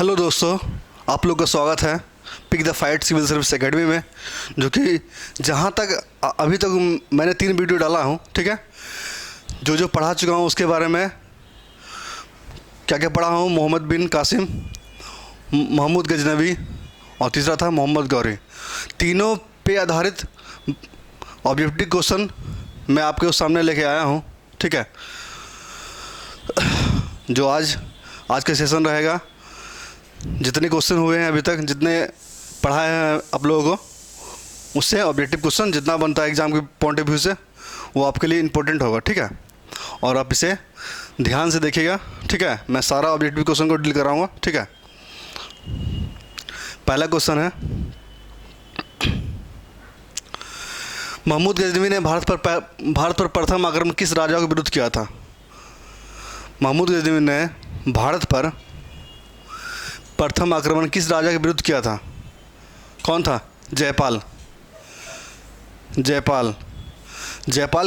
Hello दोस्तों, आप लोग का स्वागत है pick the fight civil service academy में। जो कि जहाँ तक अभी तक मैंने 3 वीडियो डाला हूँ, ठीक है। जो जो पढ़ा चुका हूँ उसके बारे में क्या क्या पढ़ा हूँ, मोहम्मद बिन कासिम, महमूद गजनवी और तीसरा था मोहम्मद गौरी। तीनों पे आधारित ऑब्जेक्टिव क्वेश्चन मैं आपके सामने लेके आया हूँ, ठीक है। जो आज का सेशन रहेगा, जितने क्वेश्चन हुए हैं अभी तक, जितने पढ़ाए हैं आप लोगों को, उससे ऑब्जेक्टिव क्वेश्चन जितना बनता है एग्ज़ाम के पॉइंट ऑफ व्यू से, वो आपके लिए इम्पोर्टेंट होगा, ठीक है। और आप इसे ध्यान से देखिएगा, ठीक है। मैं सारा ऑब्जेक्टिव क्वेश्चन को डील कराऊंगा, ठीक है। पहला क्वेश्चन है, महमूद गजनवी ने भारत पर प्रथम आक्रमण किस राजा के विरुद्ध किया था? महमूद गजनवी ने भारत पर प्रथम आक्रमण किस राजा के विरुद्ध किया था? कौन था? जयपाल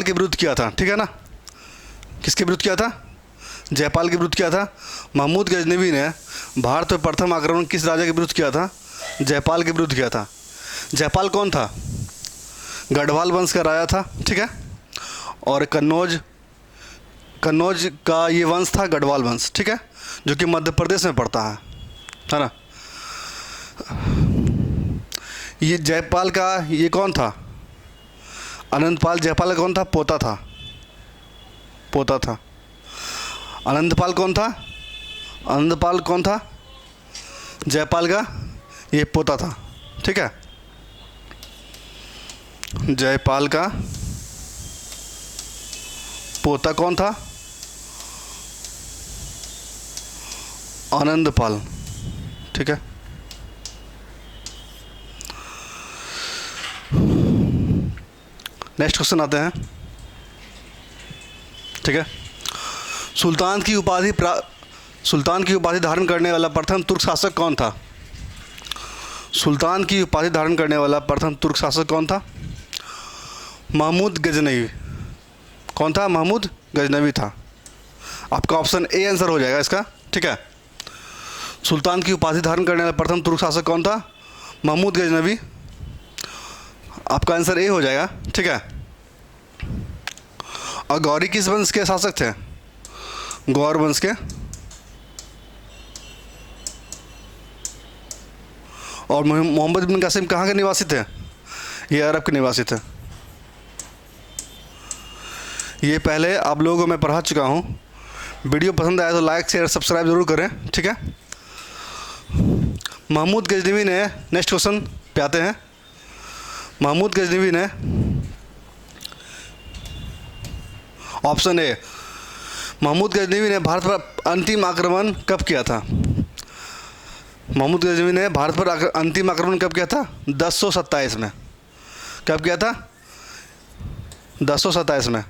के विरुद्ध किया था, ठीक है ना। किसके विरुद्ध किया था? जयपाल के विरुद्ध किया था। महमूद गजनवी ने भारत पर प्रथम आक्रमण किस राजा के विरुद्ध किया था? जयपाल के विरुद्ध किया था। जयपाल कौन था? गढ़वाल वंश का राजा था, ठीक है। और कन्नौज का ये वंश था, गढ़वाल वंश, ठीक है, जो कि मध्य प्रदेश में पड़ता है ना। ये जयपाल का ये कौन था? अनंतपाल। जयपाल का कौन था? पोता था। अनंतपाल कौन था? जयपाल का ये पोता था, ठीक है। जयपाल का पोता कौन था? आनंदपाल, ठीक है। नेक्स्ट क्वेश्चन आते हैं, ठीक है। सुल्तान की उपाधि धारण करने वाला प्रथम तुर्क शासक कौन था? सुल्तान की उपाधि धारण करने वाला प्रथम तुर्क शासक कौन था? महमूद गजनवी। कौन था? महमूद गजनवी था। आपका ऑप्शन ए आंसर हो जाएगा इसका, ठीक है। सुल्तान की उपाधि धारण करने वाला प्रथम तुर्क शासक कौन था? महमूद गजनवी। आपका आंसर ए हो जाएगा, ठीक है। और गौरी किस वंश के शासक थे? गौर वंश के। और मोहम्मद बिन कासिम कहाँ के निवासी थे? ये अरब के निवासी थे। ये पहले आप लोगों को मैं पढ़ा चुका हूँ। वीडियो पसंद आया तो लाइक शेयर सब्सक्राइब ज़रूर करें, ठीक है। महमूद गजनवी ने, नेक्स्ट क्वेश्चन पे आते हैं। महमूद गजनवी ने, ऑप्शन ए, महमूद गजनवी ने भारत पर अंतिम आक्रमण कब किया था? महमूद गजनवी ने भारत पर अंतिम आक्रमण कब किया था? 1027 में। कब किया था? 1027 में।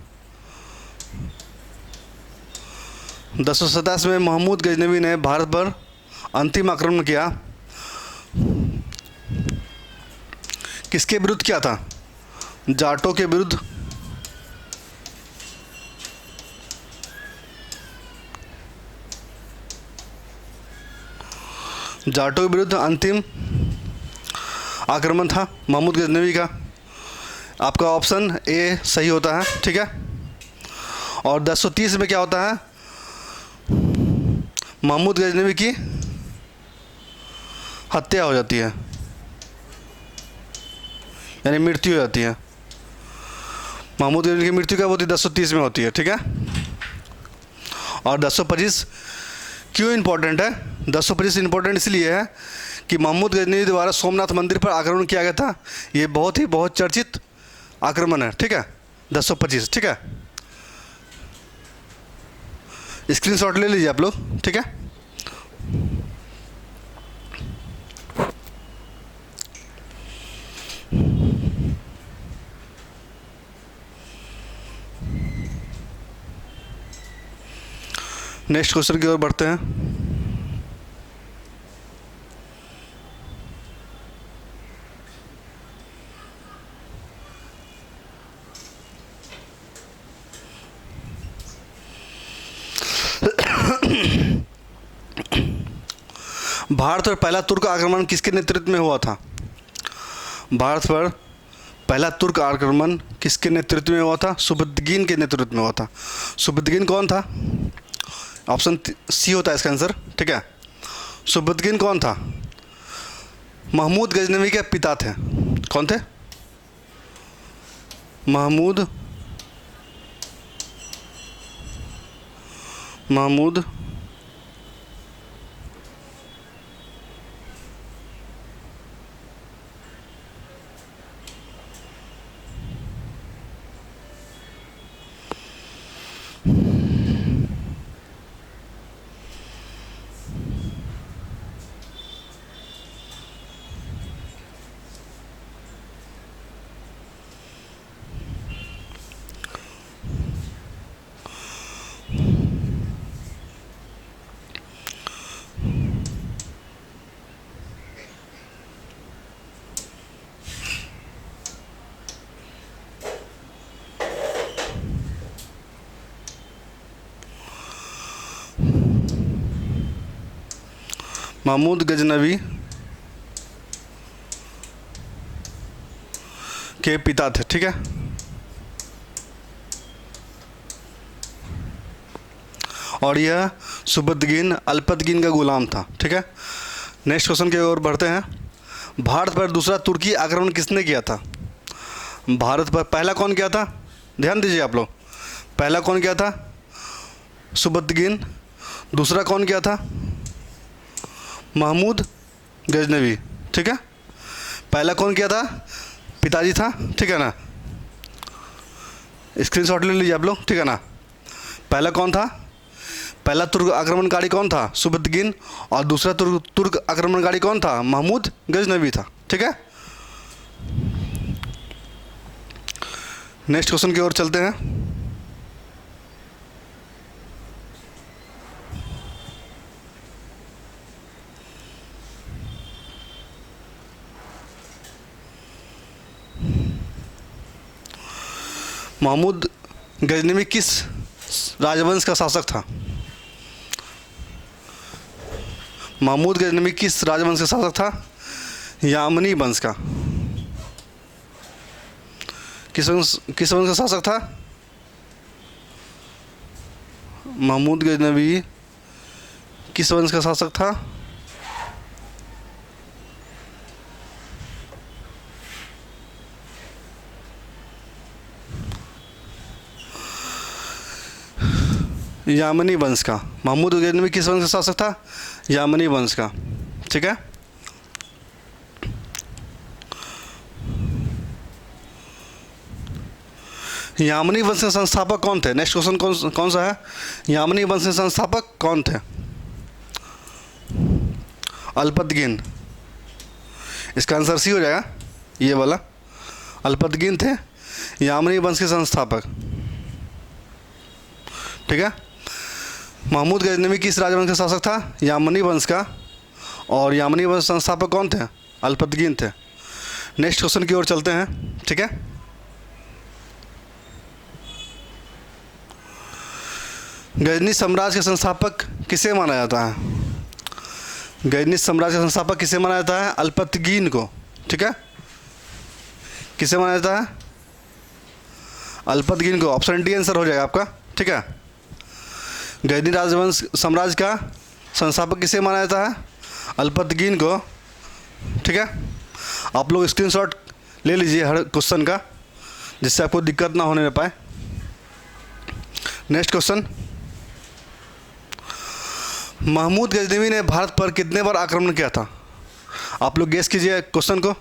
1027 में महमूद गजनवी ने भारत पर अंतिम आक्रमण किया। किसके विरुद्ध किया था? जाटों के विरुद्ध। जाटों के विरुद्ध अंतिम आक्रमण था महमूद गजनवी का। आपका ऑप्शन ए सही होता है, ठीक है। और 1030 में क्या होता है? महमूद गजनवी की हत्या हो जाती है, यानी मृत्यु हो जाती है। महमूद गजनवी की मृत्यु कब होती है? 1030 में होती है, ठीक है। और 1025 क्यों इम्पोर्टेंट है? 1025 इम्पोर्टेंट इसलिए है कि महमूद गजनवी द्वारा सोमनाथ मंदिर पर आक्रमण किया गया था। ये बहुत चर्चित आक्रमण है, ठीक है। 1025, ठीक है। स्क्रीनशॉट ले लीजिए आप लोग, ठीक है। नेक्स्ट क्वेश्चन की ओर बढ़ते हैं। भारत पर पहला तुर्क आक्रमण किसके नेतृत्व में हुआ था? भारत पर पहला तुर्क आक्रमण किसके नेतृत्व में हुआ था? सुबुद्दीन के नेतृत्व में हुआ था। सुबुद्दीन कौन था? ऑप्शन सी होता है इसका आंसर, ठीक है। सुबुद्दीन कौन था? महमूद गजनवी के पिता थे। कौन थे? महमूद गजनवी के पिता थे, ठीक है। और यह सुबुद्दीन अल्पतगीन का गुलाम था, ठीक है। नेक्स्ट क्वेश्चन की ओर बढ़ते हैं। भारत पर दूसरा तुर्की आक्रमण किसने किया था? भारत पर पहला कौन किया था? ध्यान दीजिए आप लोग, पहला कौन किया था? सुबुद्दीन। दूसरा कौन किया था? महमूद गजनवी, ठीक है। पहला कौन किया था? पिताजी था, ठीक है ना। स्क्रीनशॉट ले लीजिए आप लोग, ठीक है ना। पहला कौन था? पहला तुर्क आक्रमणकारी कौन था? सुबुद्दीन। और दूसरा तुर्क आक्रमणकारी कौन था? महमूद गजनवी था, ठीक है। नेक्स्ट क्वेश्चन की ओर चलते हैं। महमूद गजनवी किस राजवंश का शासक था? महमूद गजनवी किस राजवंश का शासक था? यामनी वंश का। किस वंश का शासक था? महमूद गजनवी किस वंश का शासक था? यामनी वंश का। महमूद गजनवी किस वंश का शासक था? यामनी वंश का, ठीक है। यामनी वंश के संस्थापक कौन थे? नेक्स्ट क्वेश्चन कौन सा है? यामनी वंश के संस्थापक कौन थे? अल्पतगीन। इसका आंसर सी हो जाएगा, ये वाला। अल्पतगीन थे यामनी वंश के संस्थापक, ठीक है। महमूद गजनवी किस राजवंश का शासक था? यामनी वंश का। और यामनी वंश संस्थापक कौन थे? अल्पतगीन थे। नेक्स्ट क्वेश्चन की ओर चलते हैं, ठीक है। गजनी साम्राज्य का संस्थापक किसे माना जाता है? गजनी साम्राज्य का संस्थापक किसे माना जाता है? अल्पतगीन को, ठीक है। किसे माना जाता है? अल्पतगीन को। ऑप्शन डी आंसर हो जाएगा आपका, ठीक है। गजनी राजवंश साम्राज्य का संस्थापक किसे माना जाता है? अल्पतगीन को, ठीक है। आप लोग स्क्रीनशॉट ले लीजिए हर क्वेश्चन का, जिससे आपको दिक्कत ना होने पाए। Next question. महमूद गजनवी ने भारत पर कितने बार आक्रमण किया था? आप लोग गेस कीजिए क्वेश्चन को,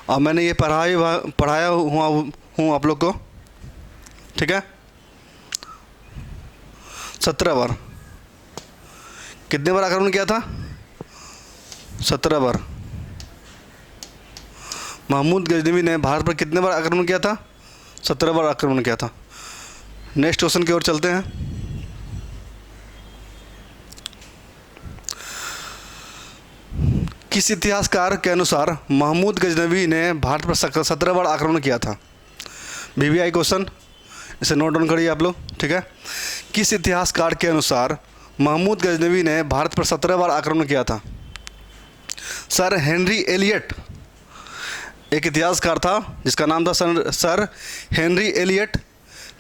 और मैंने ये पढ़ाया हुआ हूँ आप लोग को, ठीक है। 17 बार। कितने बार आक्रमण किया था? 17 बार। महमूद गजनवी ने भारत पर कितने बार आक्रमण किया था? 17 बार आक्रमण किया था। नेक्स्ट क्वेश्चन की ओर चलते हैं। किस इतिहासकार के अनुसार महमूद गजनवी ने भारत पर 17 बार आक्रमण किया था? वीवीआई क्वेश्चन, इसे नोट डाउन करिए आप लोग, ठीक है। किस इतिहासकार के अनुसार महमूद गजनवी ने भारत पर 17 बार आक्रमण किया था? सर हेनरी एलियट एक इतिहासकार था जिसका नाम था सर हेनरी एलियट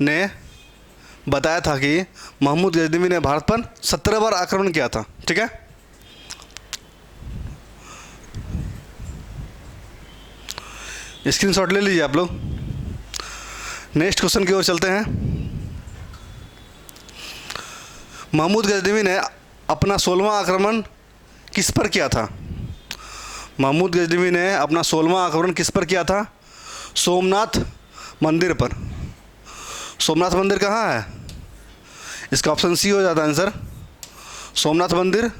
ने बताया था कि महमूद गजनवी ने भारत पर 17 बार आक्रमण किया था। ठीक है, स्क्रीनशॉट ले लीजिए आप लोग। नेक्स्ट क्वेश्चन की ओर चलते हैं। महमूद गजनवी ने अपना 16वां आक्रमण किस पर किया था? महमूद गजनवी ने अपना 16वां आक्रमण किस पर किया था? सोमनाथ मंदिर पर। सोमनाथ मंदिर कहाँ है? इसका ऑप्शन सी हो जाता है आंसर। सोमनाथ मंदिर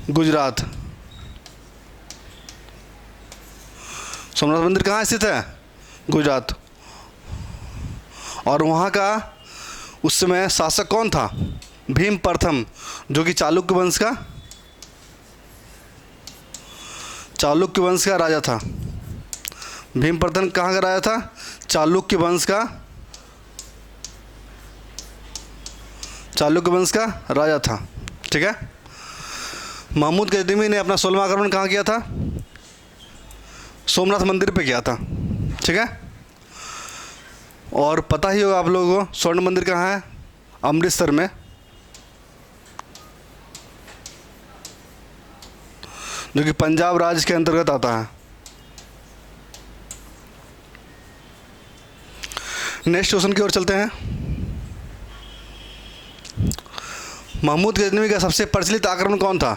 गुजरात। सोमनाथ मंदिर कहाँ स्थित है? गुजरात। और वहाँ का उस समय शासक कौन था? भीम प्रथम, जो कि चालुक्य वंश का राजा था। भीम प्रथम कहाँ का राजा था? चालुक्य वंश का राजा था। ठीक है, महमूद गजनवी ने अपना 16वां आक्रमण कहाँ किया था? सोमनाथ मंदिर पे किया था। ठीक है, और पता ही होगा आप लोगों को स्वर्ण मंदिर कहाँ है? अमृतसर में, जो कि पंजाब राज्य के अंतर्गत आता है। नेक्स्ट क्वेश्चन की ओर चलते हैं। महमूद गजनवी का सबसे प्रचलित आक्रमण कौन था?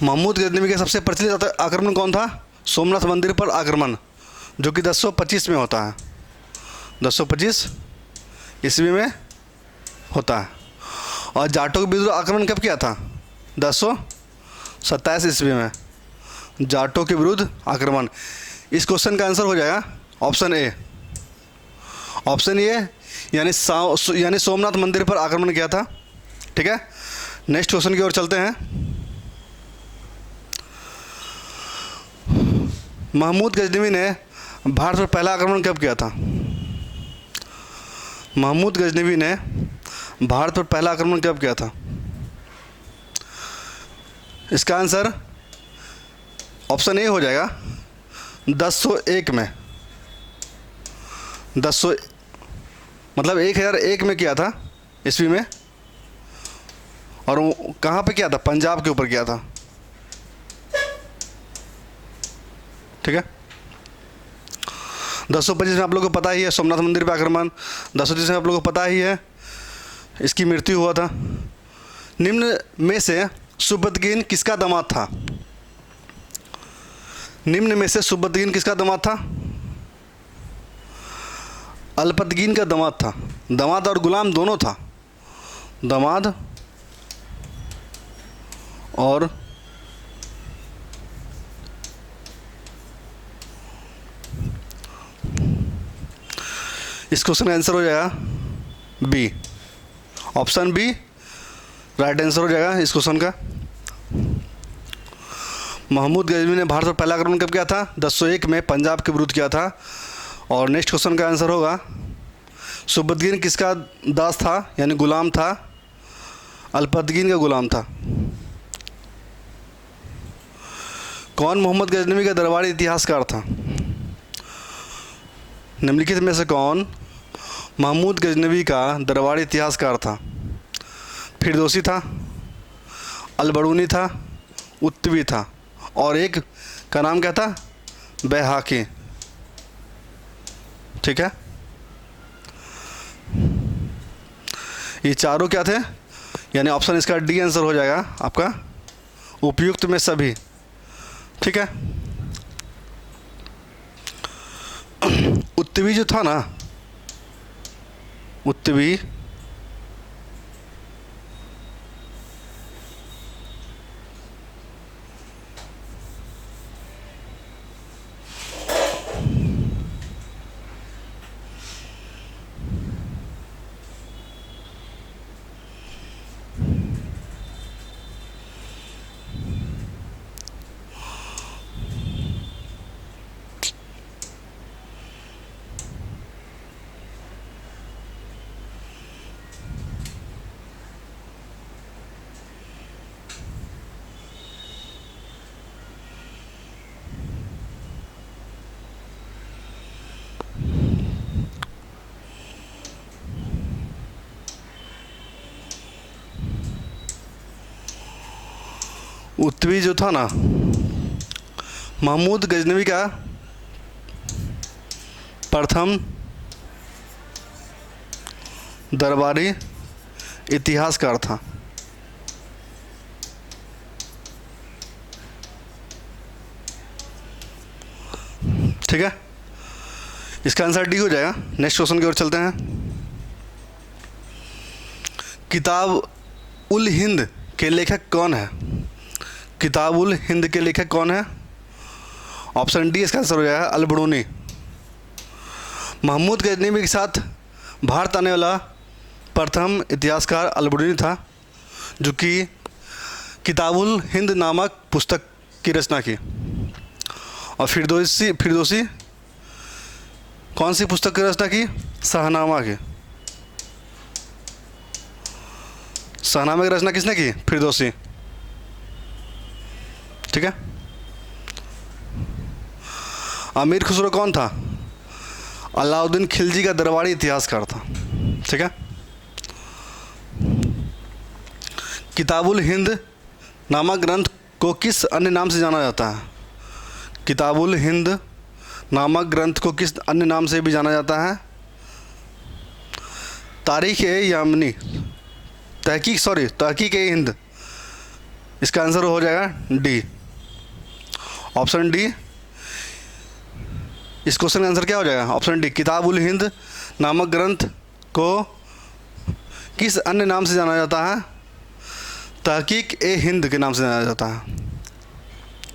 महमूद गजनवी का सबसे प्रचलित आक्रमण कौन था? सोमनाथ मंदिर पर आक्रमण, जो कि 1025 में होता है। 1025 ईस्वी में होता है। और जाटों के विरुद्ध आक्रमण कब किया था? 1027 ईस्वी में जाटों के विरुद्ध आक्रमण। इस क्वेश्चन का आंसर हो जाएगा ऑप्शन ए। ऑप्शन ए यानी सोमनाथ मंदिर पर आक्रमण किया था। ठीक है, नेक्स्ट क्वेश्चन की ओर चलते हैं। महमूद गजनवी ने भारत पर पहला आक्रमण कब किया था? महमूद गजनवी ने भारत पर पहला आक्रमण कब किया था? इसका आंसर ऑप्शन ए हो जाएगा 1001 में। 1001 में किया था ईस्वी में। और वो कहाँ पे किया था? पंजाब के ऊपर किया था। ठीक है, 1025 में आप लोगों को पता ही है सोमनाथ मंदिर पर आक्रमण। 1030 में आप लोगों को पता ही है इसकी मृत्यु हुआ था। निम्न में से सुबुद्दीन किसका दामाद था? निम्न में से सुबुद्दीन किसका दामाद था? अल्पतगीन का दामाद था। दामाद और गुलाम दोनों था। दामाद और इस क्वेश्चन का आंसर हो जाएगा B. Option B right answer हो जाएगा इस क्वेश्चन का। महमूद गजनवी ने भारत पर पहला आक्रमण कब किया था? 1001 में पंजाब के विरुद्ध किया था। और नेक्स्ट क्वेश्चन का आंसर होगा सुबुद्दीन किसका दास था यानी गुलाम था? अल्पतगीन का गुलाम था। कौन मोहम्मद गजनवी का दरबारी इतिहासकार था? निम्नलिखित में से कौन महमूद गजनवी का दरबारी इतिहासकार था? फिरदौसी था, अलबरूनी था, उत्तवी था, और एक का नाम क्या था? बैहाकी। ठीक है, ये चारों क्या थे? यानी ऑप्शन इसका डी आंसर हो जाएगा आपका, उपयुक्त में सभी। ठीक है, उत्तवी जो था ना, उत्तवी उत्तवी जो था ना, महमूद गजनवी का प्रथम दरबारी इतिहासकार था। ठीक है, इसका आंसर डी हो जाएगा। नेक्स्ट क्वेश्चन की ओर चलते हैं। किताब उल हिंद के लेखक कौन है? किताब उल हिंद के लेखक कौन है? ऑप्शन डी इसका आंसर हो जाएगा अल-बरूनी। महमूद गजनवी के साथ भारत आने वाला प्रथम इतिहासकार अल-बरूनी था, जो कि किताबुल हिंद नामक पुस्तक की रचना की। और फिरदौसी कौन सी पुस्तक की रचना की? शाहनामा की। शाहनामा की रचना किसने की? फिरदौसी। ठीक है। अमीर खुसरो कौन था? अलाउद्दीन खिलजी का दरबारी इतिहासकार था। ठीक है। किताबुल हिंद नामक ग्रंथ को किस अन्य नाम से जाना जाता है? किताबुल हिंद नामक ग्रंथ को किस अन्य नाम से भी जाना जाता है? तारीख़-ए-यामनी, तहकीक-ए-हिंद। इसका आंसर हो जाएगा डी, ऑप्शन डी। इस क्वेश्चन का आंसर क्या हो जाएगा? ऑप्शन डी, किताबुल हिंद नामक ग्रंथ को किस अन्य नाम से जाना जाता है? तहकीक-ए-हिंद के नाम से जाना जाता है।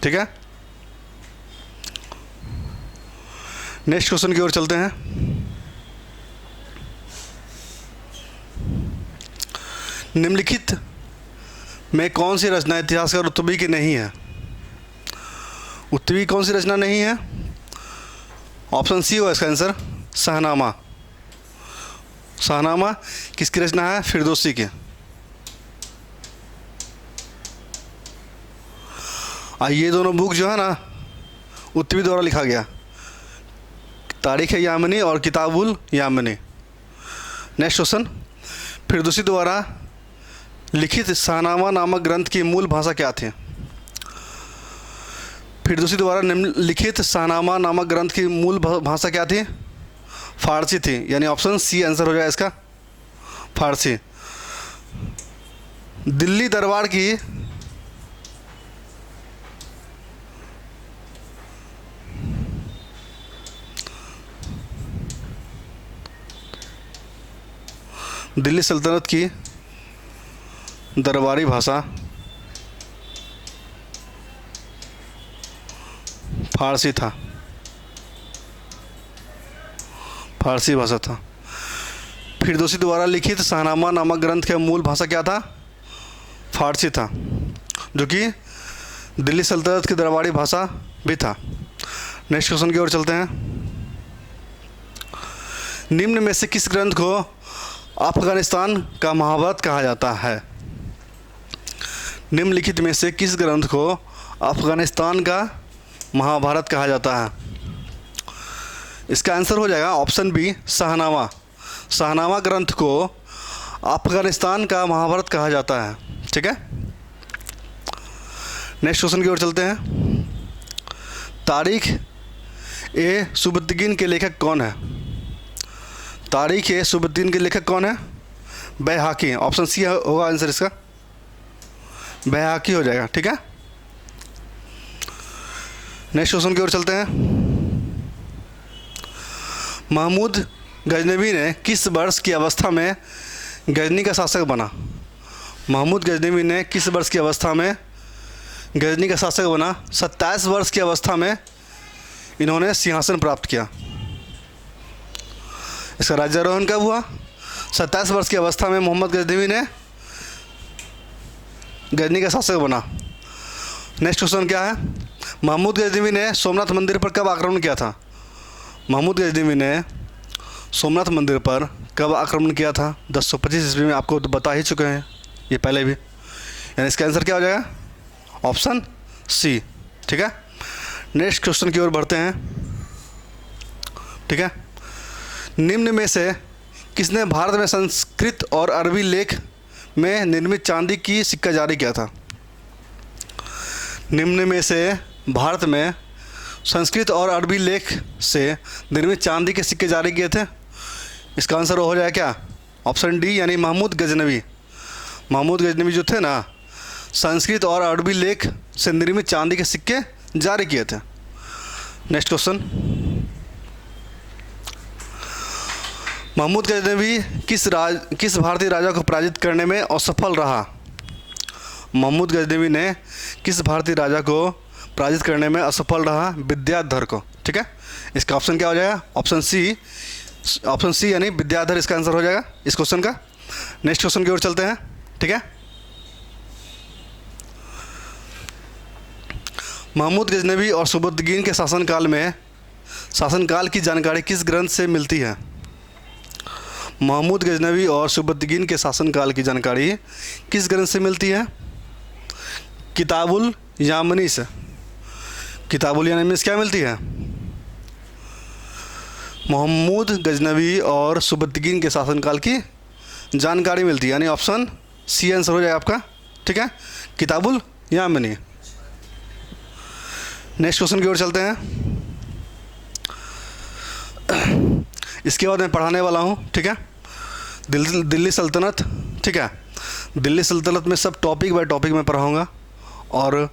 ठीक है। नेक्स्ट क्वेश्चन की ओर चलते हैं। निम्नलिखित में कौन सी रचना इतिहासकार उत्तवी की नहीं है? उत्तवी कौन सी रचना नहीं है? ऑप्शन सी होगा इसका आंसर, शाहनामा। शाहनामा किसकी रचना है? फिरदौसी की। ये दोनों बुक जो है ना, उत्तवी द्वारा लिखा गया, तारीख़-ए-यामनी और किताबुल यामनी। नेक्स्ट क्वेश्चन, फिरदौसी द्वारा लिखित शाहनामा नामक ग्रंथ की मूल भाषा क्या थी? फिरदौसी द्वारा लिखित शाहनामा नामक ग्रंथ की मूल भाषा क्या थी? फारसी थी, यानी ऑप्शन सी आंसर हो जाएगा इसका, फारसी। दिल्ली दरबार की दिल्ली सल्तनत की दरबारी भाषा फारसी था, फारसी भाषा था। फिरदौसी द्वारा लिखित शाहनामा नामक ग्रंथ का मूल भाषा क्या था? फारसी था, जो कि दिल्ली सल्तनत की दरबारी भाषा भी था। नेक्स्ट क्वेश्चन की ओर चलते हैं। निम्न में से किस ग्रंथ को अफगानिस्तान का महाभारत कहा जाता है? निम्नलिखित में से किस ग्रंथ को अफगानिस्तान का महाभारत कहा जाता है? इसका आंसर हो जाएगा ऑप्शन बी, शाहनामा। शाहनामा ग्रंथ को अफगानिस्तान का महाभारत कहा जाता है। ठीक है। नेक्स्ट क्वेश्चन की ओर चलते हैं। तारीख़-ए-सुबत्तगीन के लेखक कौन है? तारीख़-ए-सुबत्तगीन के लेखक कौन है? बैहाकी। ऑप्शन सी होगा आंसर इसका, बैहाकी हो जाएगा। ठीक है। नेक्स्ट क्वेश्चन की ओर चलते हैं। महमूद गजनवी ने किस वर्ष की अवस्था में गजनी का शासक बना? महमूद गजनवी ने किस वर्ष की अवस्था में गजनी का शासक बना? 27 वर्ष की अवस्था में इन्होंने सिंहासन प्राप्त किया। इसका राज्यारोहण कब हुआ? 27 वर्ष की अवस्था में मोहम्मद गजनवी ने गजनी का शासक बना। नेक्स्ट क्वेश्चन क्या है? महमूद गजनवी ने सोमनाथ मंदिर पर कब आक्रमण किया था? महमूद गजनवी ने सोमनाथ मंदिर पर कब आक्रमण किया था? 1025 ईस्वी में। आपको तो बता ही चुके हैं ये पहले भी, यानी इसका आंसर क्या हो जाएगा? Option C. ठीक है। नेक्स्ट क्वेश्चन की ओर बढ़ते हैं। ठीक है। निम्न में से किसने भारत में संस्कृत और अरबी लेख में निर्मित चांदी की सिक्का जारी किया था? निम्न में से भारत में संस्कृत और अरबी लेख से निर्मित चांदी के सिक्के जारी किए थे? इसका आंसर हो जाए क्या? ऑप्शन डी यानी महमूद गजनवी। महमूद गजनवी जो थे ना, संस्कृत और अरबी लेख से निर्मित चांदी के सिक्के जारी किए थे। नेक्स्ट क्वेश्चन, महमूद गजनवी किस भारतीय राजा को पराजित करने में असफल रहा? महमूद गजनवी ने किस भारतीय राजा को पराजित करने में असफल रहा? विद्याधर को। ठीक है, इसका ऑप्शन क्या हो जाएगा? ऑप्शन सी यानी विद्याधर इसका आंसर हो जाएगा इस क्वेश्चन का। नेक्स्ट क्वेश्चन की ओर चलते हैं। ठीक है, महमूद गजनवी और सुबुद्दीन के शासनकाल की जानकारी किस ग्रंथ से मिलती है? महमूद गजनवी और सुबुद्दीन के शासनकाल की जानकारी किस ग्रंथ से मिलती है? किताबुल यामनी से। किताबुल यामनी से क्या मिलती है? महमूद गजनवी और सुबुद्दीन के शासनकाल की जानकारी मिलती है, यानी ऑप्शन सी आंसर हो जाएगा आपका। ठीक है, किताबुल यामनी। नेक्स्ट क्वेश्चन की ओर चलते हैं। इसके बाद मैं पढ़ाने वाला हूँ। ठीक है, दिल्ली सल्तनत। ठीक है, दिल्ली सल्तनत में सब टॉपिक बाय टॉपिक मैं पढ़ाऊँगा और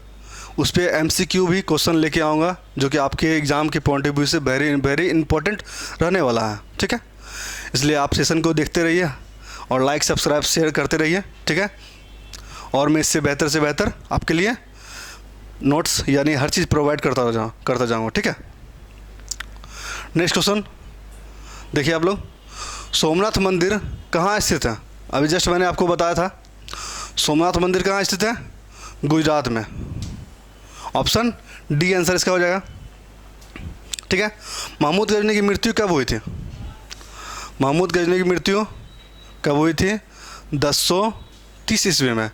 उस पर MCQ भी क्वेश्चन लेके आऊँगा जो कि आपके एग्ज़ाम के पॉइंट ऑफ व्यू से वेरी इंपॉर्टेंट रहने वाला है। ठीक है, इसलिए आप सेशन को देखते रहिए और लाइक सब्सक्राइब शेयर करते रहिए। ठीक है, और मैं इससे बेहतर से बेहतर आपके लिए नोट्स यानी हर चीज़ प्रोवाइड करता जाऊँगा। ठीक है, नेक्स्ट क्वेश्चन देखिए आप लोग, सोमनाथ मंदिर कहाँ स्थित है? अभी जस्ट मैंने आपको बताया था सोमनाथ मंदिर कहाँ स्थित है? गुजरात में। ऑप्शन डी आंसर इसका हो जाएगा। ठीक है, महमूद गजनवी की मृत्यु कब हुई थी? महमूद गजनवी की मृत्यु कब हुई थी? 1030 ईस्वी में।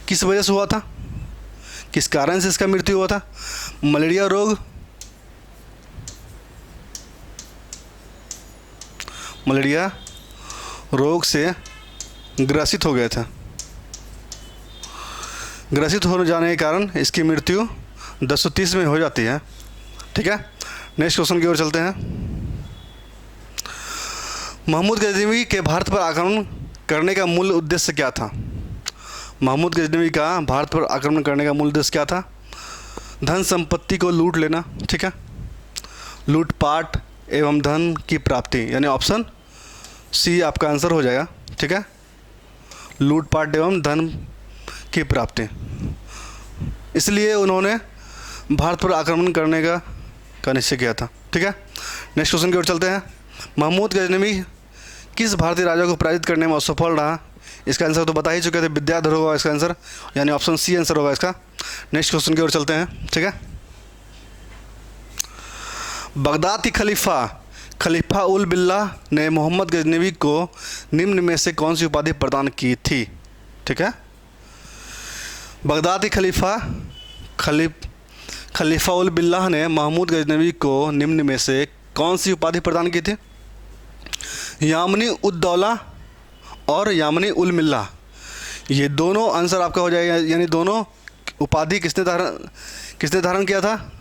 किस वजह से हुआ था? किस कारण से इसका मृत्यु हुआ था? मलेरिया रोग से ग्रसित हो गए थे। ग्रसित हो जाने के कारण इसकी मृत्यु 1030 में हो जाती है। ठीक है, नेक्स्ट क्वेश्चन की ओर चलते हैं। महमूद गजनवी के भारत पर आक्रमण करने का मूल उद्देश्य क्या था? महमूद गजनवी का भारत पर आक्रमण करने का मूल उद्देश्य क्या था? धन संपत्ति को लूट लेना। ठीक है, लूटपाट एवं धन की प्राप्ति, यानी ऑप्शन सी आपका आंसर हो जाएगा। ठीक है, लूटपाट एवं धन की प्राप्ति, इसलिए उन्होंने भारत पर आक्रमण करने का निश्चय किया था। ठीक है, नेक्स्ट क्वेश्चन की ओर चलते हैं। महमूद गजनवी किस भारतीय राजा को पराजित करने में असफल रहा? इसका आंसर तो बता ही चुके थे, विद्याधर होगा इसका आंसर, यानी ऑप्शन सी आंसर होगा इसका। नेक्स्ट क्वेश्चन की ओर चलते हैं। ठीक है, बगदाद की खलीफा उल बिल्ला ने मोहम्मद गजनवी को निम्न में से कौन सी उपाधि प्रदान की थी? ठीक है, बगदाद की खलीफा उल बिल्ला ने महमूद गजनवी को निम्न में से कौन सी उपाधि प्रदान की थी? यामनी उद्दौला और यामनी उल मिल्ला, ये दोनों आंसर आपका हो जाएगा, यानी दोनों उपाधि किसने धारण किया था?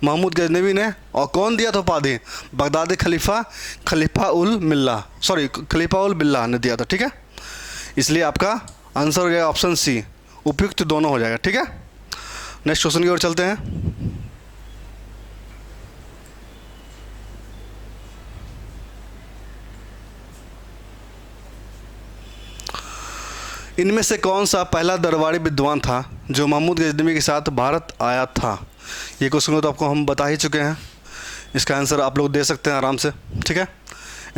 महमूद गजनवी ने। और कौन दिया था उपाधि? बगदादी खलीफा उल बिल्ला ने दिया था। ठीक है, इसलिए आपका आंसर हो जाएगा ऑप्शन सी, उपयुक्त दोनों हो जाएगा। ठीक है, नेक्स्ट क्वेश्चन की ओर चलते हैं। इनमें से कौन सा पहला दरबारी विद्वान था जो महमूद गजनवी के साथ भारत आया था? ये क्वेश्चन तो आपको हम बता ही चुके हैं, इसका आंसर आप लोग दे सकते हैं आराम से। ठीक है,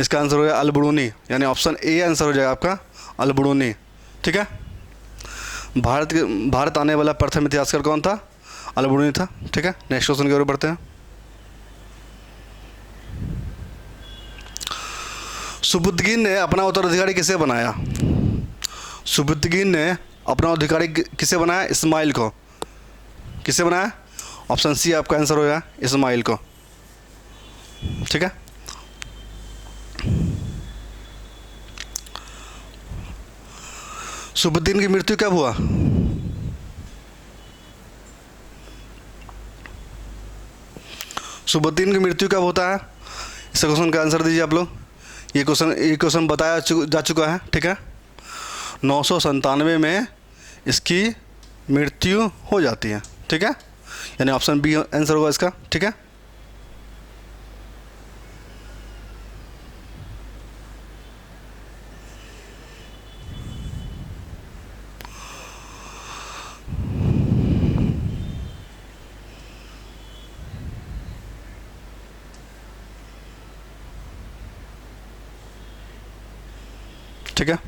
इसका आंसर हो जाएगा अलबरूनी, यानी ऑप्शन ए आंसर हो जाएगा आपका अलबरूनी। ठीक है, भारत आने वाला प्रथम इतिहासकार कौन था? अलबरूनी था। ठीक है, नेक्स्ट क्वेश्चन की ओर बढ़ते हैं। सुबुद्दीन ने अपना उत्तराधिकारी किसे बनाया? सुबुद्दीन ने अपना अधिकारी किसे बनाया? इस्माइल को। किसे बनाया? ऑप्शन सी आपका आंसर होगा इस्माइल को। ठीक है, सुबुद्दीन की मृत्यु कब हुआ? सुबुद्दीन की मृत्यु कब होता है? इस क्वेश्चन का आंसर दीजिए आप लोग। ये क्वेश्चन बताया जा चुका है, ठीक है। 997 में इसकी मृत्यु हो जाती है, ठीक है। यानी ऑप्शन बी आंसर होगा इसका, ठीक है। ठीक है।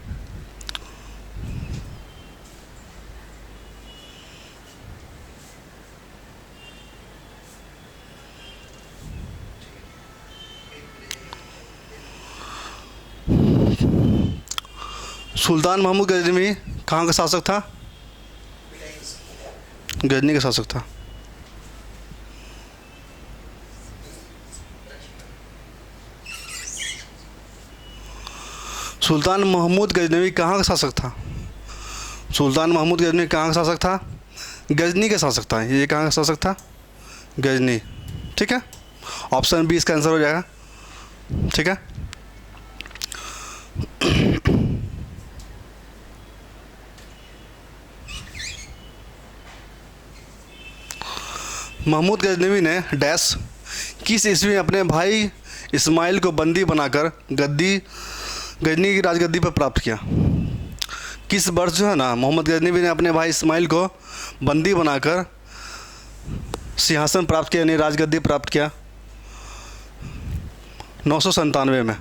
सुल्तान महमूद गजनवी कहाँ का शासक था? गजनी का शासक था। सुल्तान महमूद गजनवी कहाँ का शासक था? सुल्तान महमूद गजनवी कहाँ का शासक था? गजनी का शासक था। ये कहाँ का शासक था? गजनी, ठीक है। ऑप्शन बी इसका आंसर हो जाएगा, ठीक है। महमूद गजनवी ने डैश किस ईस्वी में अपने भाई इस्माइल को बंदी बनाकर गजनी की राजगद्दी पर प्राप्त किया? किस वर्ष जो है ना मोहम्मद गजनवी ने अपने भाई इस्माइल को बंदी बनाकर सिंहासन प्राप्त किया, यानी राजगद्दी प्राप्त किया? 997 में।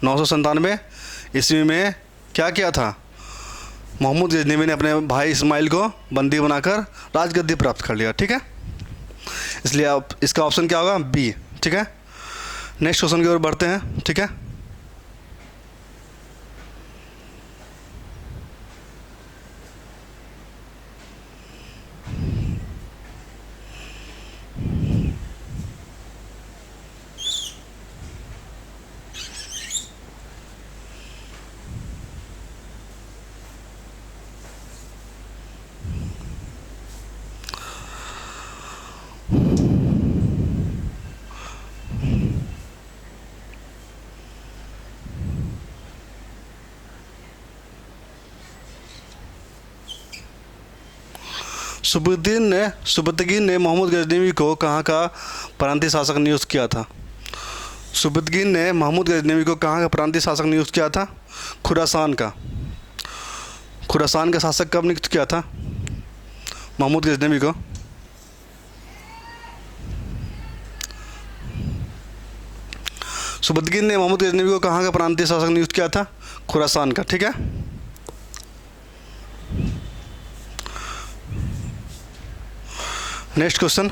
997 ईस्वी में क्या किया था? मोहम्मद गजनवी ने अपने भाई इस्माइल को बंदी बनाकर राजगद्दी प्राप्त कर लिया, ठीक है। इसलिए आप इसका ऑप्शन क्या होगा? बी, ठीक है। नेक्स्ट क्वेश्चन की ओर बढ़ते हैं, ठीक है। सुबुद्दीन ने मोहम्मद गजनवी को कहाँ का प्रांतीय शासक नियुक्त किया था? सुबुद्दीन ने मोहम्मद गजनवी को कहाँ का प्रांतीय शासक नियुक्त किया था? खुरासान का। खुरासान का शासक कब नियुक्त किया था मोहम्मद गजनवी को? सुबुद्दीन ने मोहम्मद गजनवी को कहाँ का प्रांतीय शासक नियुक्त किया था? खुरासान का, ठीक है। Next question.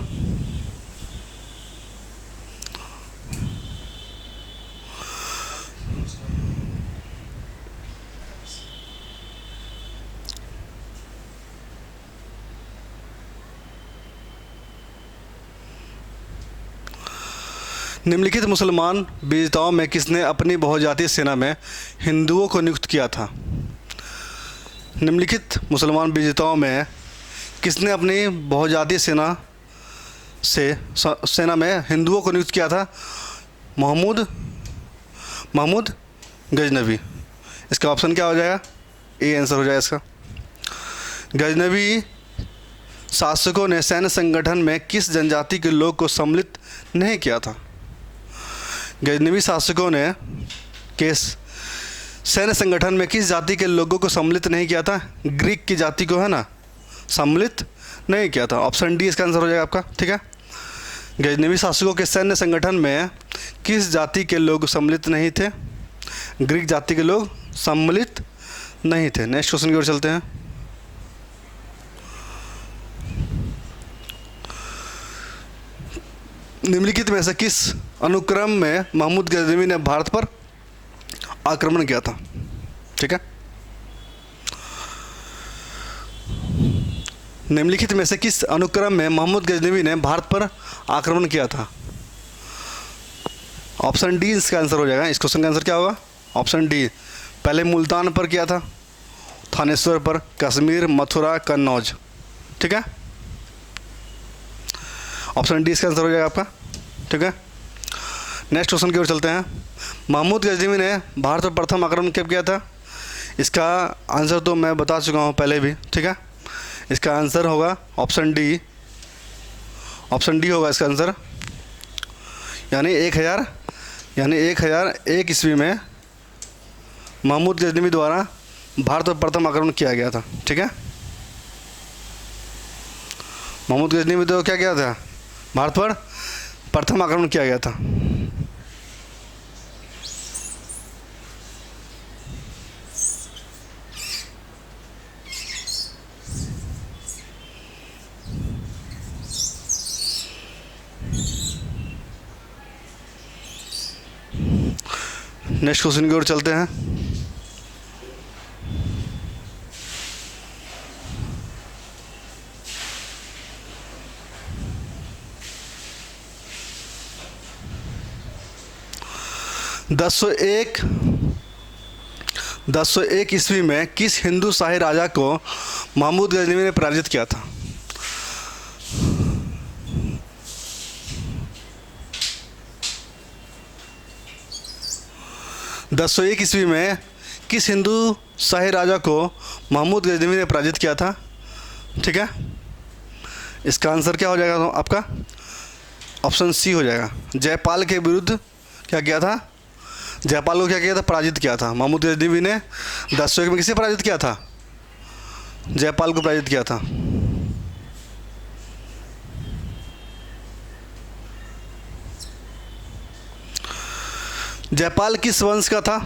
निम्नलिखित मुसलमान विजेताओं में किसने अपनी बहुजातीय सेना में हिंदुओं को नियुक्त किया था? निम्नलिखित मुसलमान विजेताओं में किसने अपनी बहुजातीय सेना में हिंदुओं को नियुक्त किया था? महमूद गजनवी। इसका ऑप्शन क्या हो जाएगा? ए आंसर हो जाएगा इसका। गजनवी शासकों ने सैन्य संगठन में किस जनजाति के लोग को सम्मिलित नहीं किया था? गजनवी शासकों ने सैन्य संगठन में किस जाति के लोगों को सम्मिलित नहीं किया था? ग्रीक की जाति को है ना सम्मिलित नहीं किया था। ऑप्शन डी इसका आंसर हो जाएगा आपका, ठीक है। गजनवी शासकों के सैन्य संगठन में किस जाति के लोग सम्मिलित नहीं थे? ग्रीक जाति के लोग सम्मिलित नहीं थे। नेक्स्ट क्वेश्चन की ओर चलते हैं। निम्नलिखित में से किस अनुक्रम में महमूद गजनवी ने भारत पर आक्रमण किया था? ठीक है। निम्नलिखित में से किस अनुक्रम में महमूद गजनवी ने भारत पर आक्रमण किया था? ऑप्शन डी इसका आंसर हो जाएगा। इस क्वेश्चन का आंसर क्या होगा? Option D. पहले मुल्तान पर किया था, थानेश्वर पर, कश्मीर, मथुरा, कन्नौज। ठीक है, ऑप्शन डी इसका आंसर हो जाएगा आपका। ठीक है। नेक्स्ट क्वेश्चन की ओर चलते हैं। महमूद गजनवी ने भारत पर प्रथम आक्रमण कब किया था? इसका आंसर तो मैं बता चुका हूँ पहले भी, ठीक है। इसका आंसर होगा ऑप्शन डी, ऑप्शन डी होगा इसका आंसर, यानी 1001 ईस्वी में महमूद गजनवी द्वारा भारत पर प्रथम आक्रमण किया गया था, ठीक है। महमूद गजनवी द्वारा क्या किया था? भारत पर प्रथम आक्रमण किया गया था। नेक्स्ट क्वेश्चन की ओर चलते हैं। दस सौ एक ईस्वी में किस हिंदू शाही राजा को महमूद गजनवी ने पराजित किया था? 1001 ईस्वी में किस हिंदू शाही राजा को महमूद गजनवी ने पराजित किया था? ठीक है, इसका आंसर क्या हो जाएगा आपका? ऑप्शन सी हो जाएगा। जयपाल के विरुद्ध क्या किया था? जयपाल को क्या किया था? पराजित किया था। महमूद गजनवी ने 1001 में किसे पराजित किया था? जयपाल को पराजित किया था। जयपाल किस वंश का था?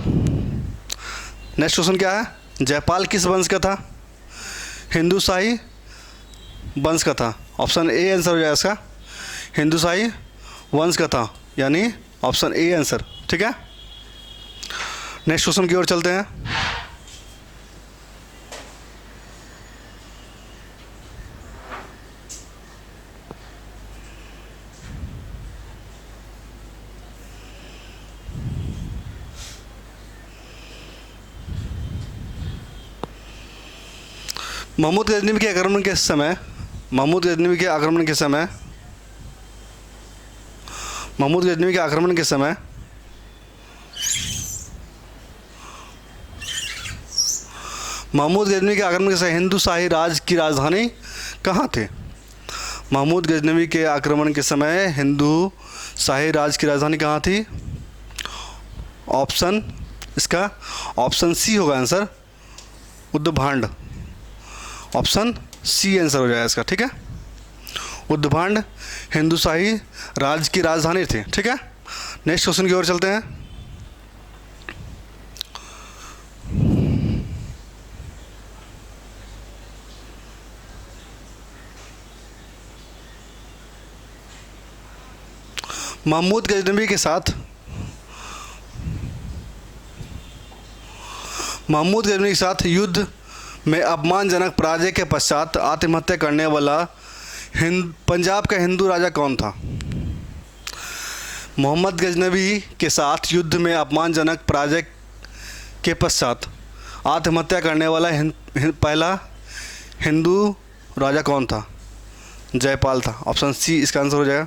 नेक्स्ट क्वेश्चन क्या है? जयपाल किस वंश का था? हिंदू शाही वंश का था। ऑप्शन ए आंसर हो जाएगा इसका, हिंदू शाही वंश का था, यानी ऑप्शन ए आंसर। ठीक है, नेक्स्ट क्वेश्चन की ओर चलते हैं। महमूद गजनवी के आक्रमण के समय महमूद गजनवी के आक्रमण के समय महमूद गजनवी के आक्रमण के समय महमूद गजनवी के आक्रमण के समय हिंदू शाही राज की राजधानी कहाँ थे? महमूद गजनवी के आक्रमण के समय हिंदू शाही राज की राजधानी कहाँ थी? ऑप्शन इसका ऑप्शन सी होगा आंसर, उद्भांड। ऑप्शन सी आंसर हो जाएगा इसका। ठीक है, उद्भांड हिंदू शाही राज की राजधानी थी। ठीक है, नेक्स्ट क्वेश्चन की ओर चलते हैं। महमूद गजनवी के साथ युद्ध में अपमानजनक पराजय के पश्चात आत्महत्या करने वाला पंजाब का हिंदू राजा कौन था? मोहम्मद गजनवी के साथ युद्ध में अपमानजनक पराजय के पश्चात आत्महत्या करने वाला पहला हिंदू राजा कौन था? जयपाल था। ऑप्शन सी इसका आंसर हो जाएगा।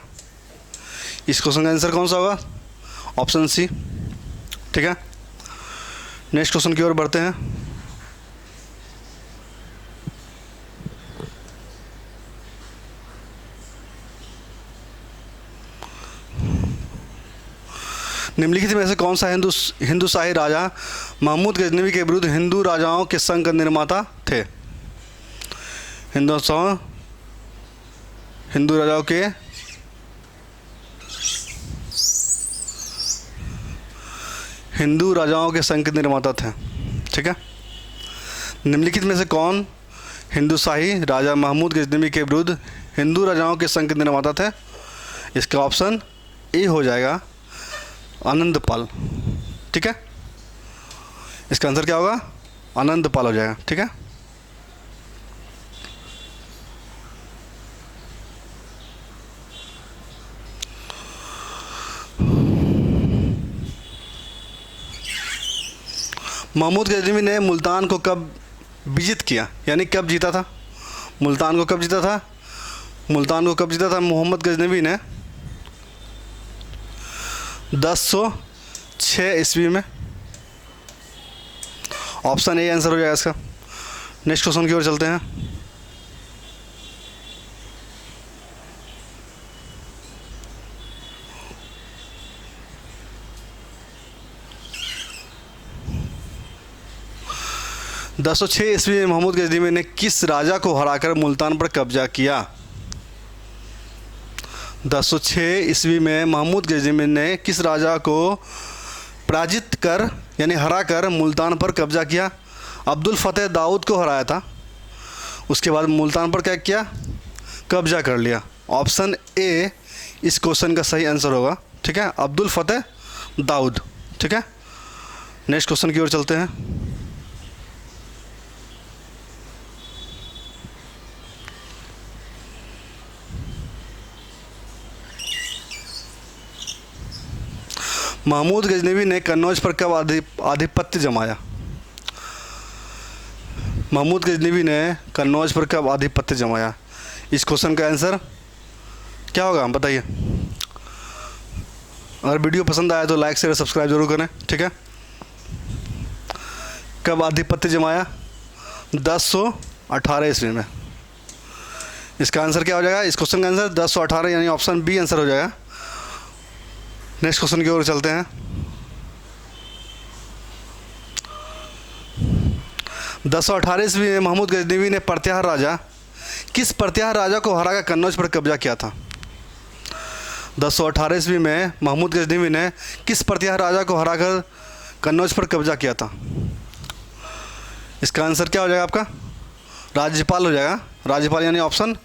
इस क्वेश्चन का आंसर कौन सा होगा? Option C. ठीक है, नेक्स्ट क्वेश्चन की ओर बढ़ते हैं। निम्नलिखित में से कौन सा हिंदू शाही राजा महमूद गजनवी के विरुद्ध हिंदू राजाओं के संघ का निर्माता थे? हिंदू राजाओं के संघ के निर्माता थे। ठीक है, निम्नलिखित में से कौन हिंदू शाही राजा महमूद गजनवी के विरुद्ध हिंदू राजाओं के संघ के निर्माता थे? इसका ऑप्शन ए हो जाएगा, आनंदपाल। ठीक है, इसका आंसर क्या होगा? आनंदपाल हो जाएगा। ठीक है, महमूद गजनवी ने मुल्तान को कब विजित किया, यानी कब जीता था? मुल्तान को कब जीता था? मोहम्मद गजनवी ने 1006 ईस्वी में। ऑप्शन ए आंसर हो जाएगा इसका। नेक्स्ट क्वेश्चन की ओर चलते हैं। दस सौ छः ईस्वी में महमूद गजनवी ने किस राजा को हराकर मुल्तान पर कब्जा किया? 1006 ईस्वी में महमूद गजनवी ने किस राजा को पराजित कर यानी हरा कर मुल्तान पर कब्जा किया? अब्दुल फतेह दाऊद को हराया था, उसके बाद मुल्तान पर क्या किया? कब्जा कर लिया। ऑप्शन ए इस क्वेश्चन का सही आंसर होगा। ठीक है, अब्दुल फतेह दाऊद। ठीक है, नेक्स्ट क्वेश्चन की ओर चलते हैं। महमूद गजनवी ने कन्नौज पर कब आधिपत्य जमाया? महमूद गजनवी ने कन्नौज पर कब आधिपत्य जमाया? इस क्वेश्चन का आंसर क्या होगा बताइए। अगर वीडियो पसंद आया तो लाइक शेयर सब्सक्राइब जरूर करें। ठीक है, कब आधिपत्य जमाया? 1018 ईस्वी में। इसका आंसर क्या हो जाएगा? इस क्वेश्चन का आंसर 1018 यानी ऑप्शन बी आंसर हो जाएगा। नेक्स्ट क्वेश्चन की ओर चलते हैं। 1018 ईस्वी में महमूद गजनवी ने प्रत्याहार राजा किस प्रत्याहार राजा को हराकर कन्नौज पर कब्जा किया था? 1018 ईस्वी में महमूद गजनवी ने किस प्रत्याहार राजा को हराकर कन्नौज पर कब्जा किया था? इसका आंसर क्या हो जाएगा आपका? राज्यपाल हो जाएगा। राज्यपाल यानी ऑप्शन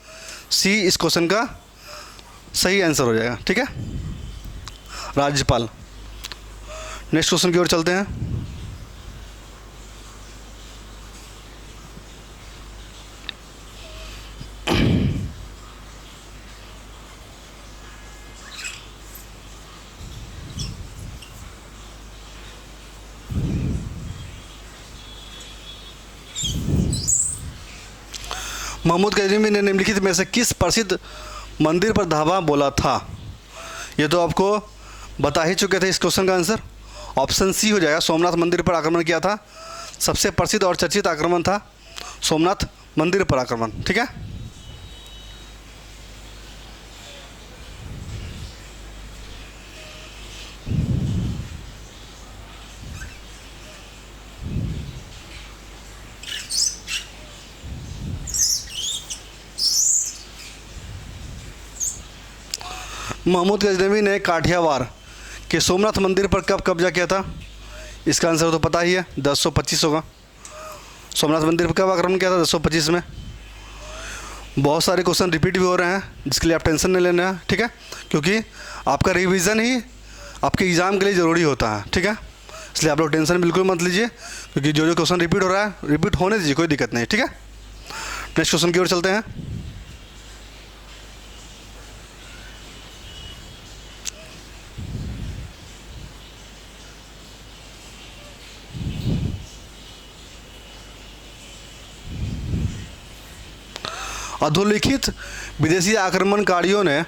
सी इस क्वेश्चन का सही आंसर हो जाएगा। ठीक है, राज्यपाल। नेक्स्ट क्वेश्चन की ओर चलते हैं। महमूद गजनवी ने निम्नलिखित में से किस प्रसिद्ध मंदिर पर धावा बोला था? ये तो आपको बता ही चुके थे। इस क्वेश्चन का आंसर ऑप्शन सी हो जाएगा। सोमनाथ मंदिर पर आक्रमण किया था। सबसे प्रसिद्ध और चर्चित आक्रमण था सोमनाथ मंदिर पर आक्रमण। ठीक है, महमूद गजनवी ने काठियावाड़ के सोमनाथ मंदिर पर कब कब्जा किया था? इसका आंसर तो पता ही है, 1025 होगा। सोमनाथ मंदिर पर कब आक्रमण किया था? 1025 में। बहुत सारे क्वेश्चन रिपीट भी हो रहे हैं, जिसके लिए आप टेंशन नहीं लेना है। ठीक है, क्योंकि आपका रिवीजन ही आपके एग्ज़ाम के लिए ज़रूरी होता है। ठीक है, इसलिए आप लोग टेंशन बिल्कुल मत लीजिए, क्योंकि जो जो क्वेश्चन रिपीट हो रहा है रिपीट होने दीजिए, कोई दिक्कत नहीं। ठीक है, नेक्स्ट क्वेश्चन की ओर चलते हैं। अधोलिखित विदेशी आक्रमणकारियों ने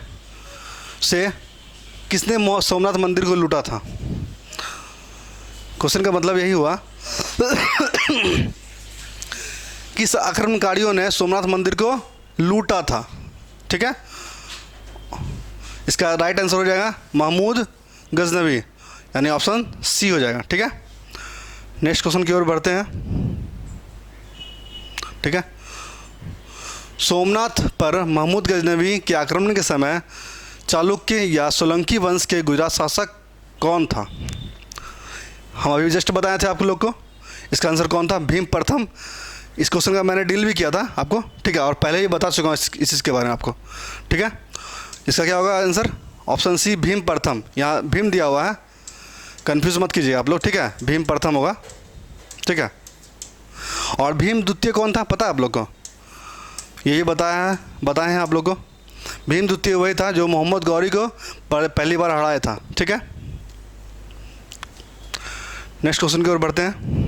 से किसने सोमनाथ मंदिर को लूटा था? क्वेश्चन का मतलब यही हुआ किस आक्रमणकारियों ने सोमनाथ मंदिर को लूटा था। ठीक है, इसका राइट आंसर हो जाएगा महमूद गजनवी यानी ऑप्शन सी हो जाएगा। ठीक है, नेक्स्ट क्वेश्चन की ओर बढ़ते हैं। ठीक है, सोमनाथ पर महमूद गजनवी के आक्रमण के समय चालुक्य या सोलंकी वंश के गुजरात शासक कौन था? हम अभी जस्ट बताए थे आप लोग को। इसका आंसर कौन था? भीम प्रथम। इस क्वेश्चन का मैंने डील भी किया था आपको। ठीक है, और पहले ही बता चुका हूँ इस चीज़ के बारे में आपको। ठीक है, इसका क्या होगा आंसर? ऑप्शन सी भीम प्रथम। यहाँ भीम दिया हुआ है, कन्फ्यूज़ मत कीजिए आप लोग। ठीक है, भीम प्रथम होगा। ठीक है, और भीम द्वितीय कौन था पता है आप लोग को? यही बताए हैं आप लोग को। भीम द्वितीय वही था जो मोहम्मद गौरी को पहली बार हराया था। ठीक है, नेक्स्ट क्वेश्चन की ओर बढ़ते हैं।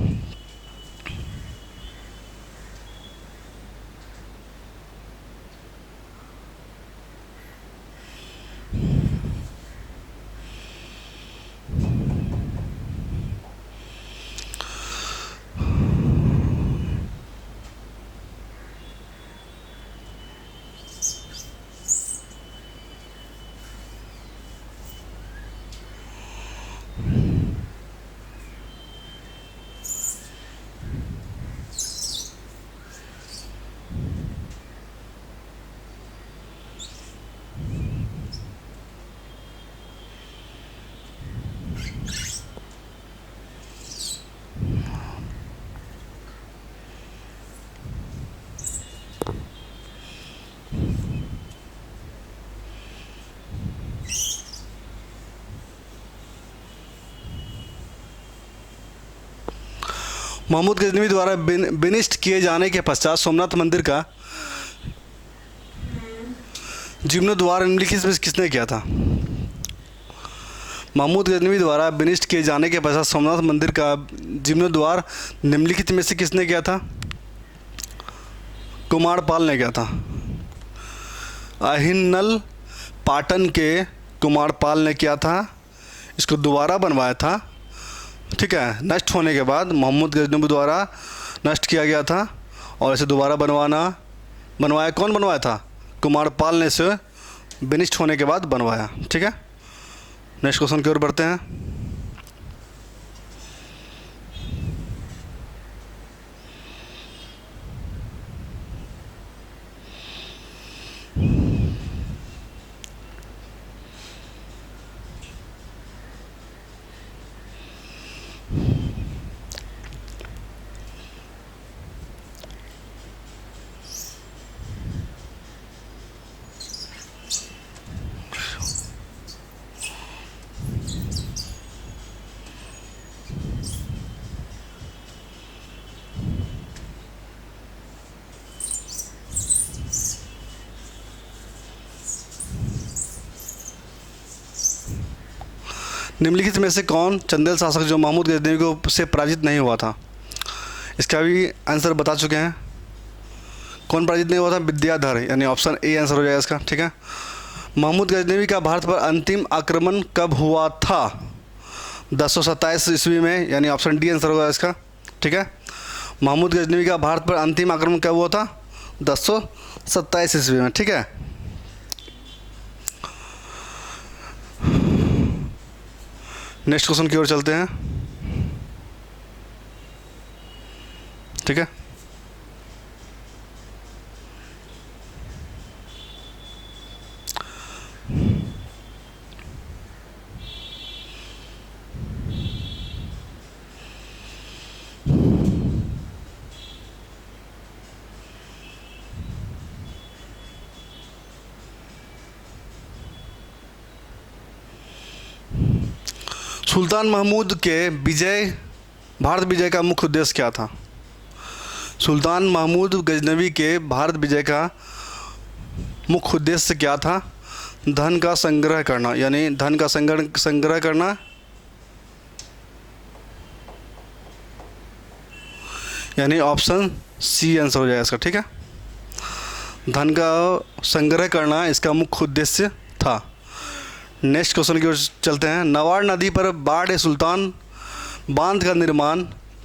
महमूद गजनवी द्वारा विनिष्ट किए जाने के पश्चात सोमनाथ मंदिर का जीर्णोद्धार निम्नलिखित में किसने किया था? महमूद गजनवी द्वारा विनिष्ट किए जाने के पश्चात सोमनाथ मंदिर का जीर्णोद्धार निम्नलिखित में से किसने किया था? कुमारपाल ने किया था। अहिन्नल पाटन के कुमारपाल ने किया था, इसको दोबारा बनवाया था। ठीक है, नष्ट होने के बाद महमूद गजनवी द्वारा नष्ट किया गया था और इसे दोबारा बनवाया कौन बनवाया था? कुमारपाल ने इसे विनिष्ट होने के बाद बनवाया। ठीक है, नेक्स्ट क्वेश्चन की ओर बढ़ते हैं। निम्नलिखित में से कौन चंदेल शासक जो महमूद गजनवी को से पराजित नहीं हुआ था? इसका भी आंसर बता चुके हैं। कौन पराजित नहीं हुआ था? विद्याधर, यानी ऑप्शन ए आंसर हो जाएगा इसका। ठीक है, महमूद गजनवी का भारत पर अंतिम आक्रमण कब हुआ था? 1027 ईस्वी में, यानी ऑप्शन डी आंसर होगा इसका। ठीक है, महमूद गजनवी का भारत पर अंतिम आक्रमण कब हुआ था? 1027 ईस्वी में। ठीक है, नेक्स्ट क्वेश्चन की ओर चलते हैं। ठीक है, सुल्तान महमूद के भारत विजय का मुख्य उद्देश्य क्या था? सुल्तान महमूद गजनवी के भारत विजय का मुख्य उद्देश्य क्या था? धन का संग्रह करना, यानी धन का संग्रह करना, यानी ऑप्शन सी आंसर हो जाएगा इसका। ठीक है, धन का संग्रह करना इसका मुख्य उद्देश्य था। नेक्स्ट क्वेश्चन की ओर चलते हैं। नवार नदी पर बाढ़ सुल्तान बांध का निर्माण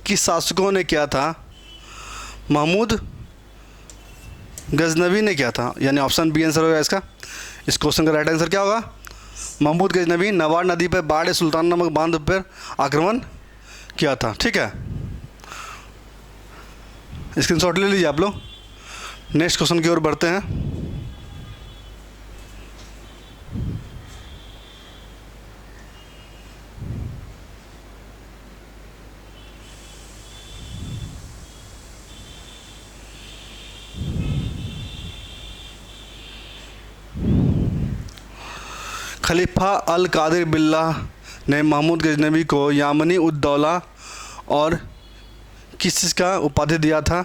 किस शासकों ने किया था? महमूद गजनवी ने किया था, यानी ऑप्शन बी आंसर होगा इसका। इस क्वेश्चन का राइट आंसर क्या होगा? महमूद गजनवी नवार नदी पर बाढ़ सुल्तान नामक बांध पर आक्रमण किया था। ठीक है, स्क्रीनशॉट ले लीजिए आप लोग। नेक्स्ट क्वेश्चन की ओर बढ़ते हैं। खलीफा अल कादिर बिल्लाह ने महमूद गजनवी को यामनी उद्दौला और किस चीज़ का उपाधि दिया था,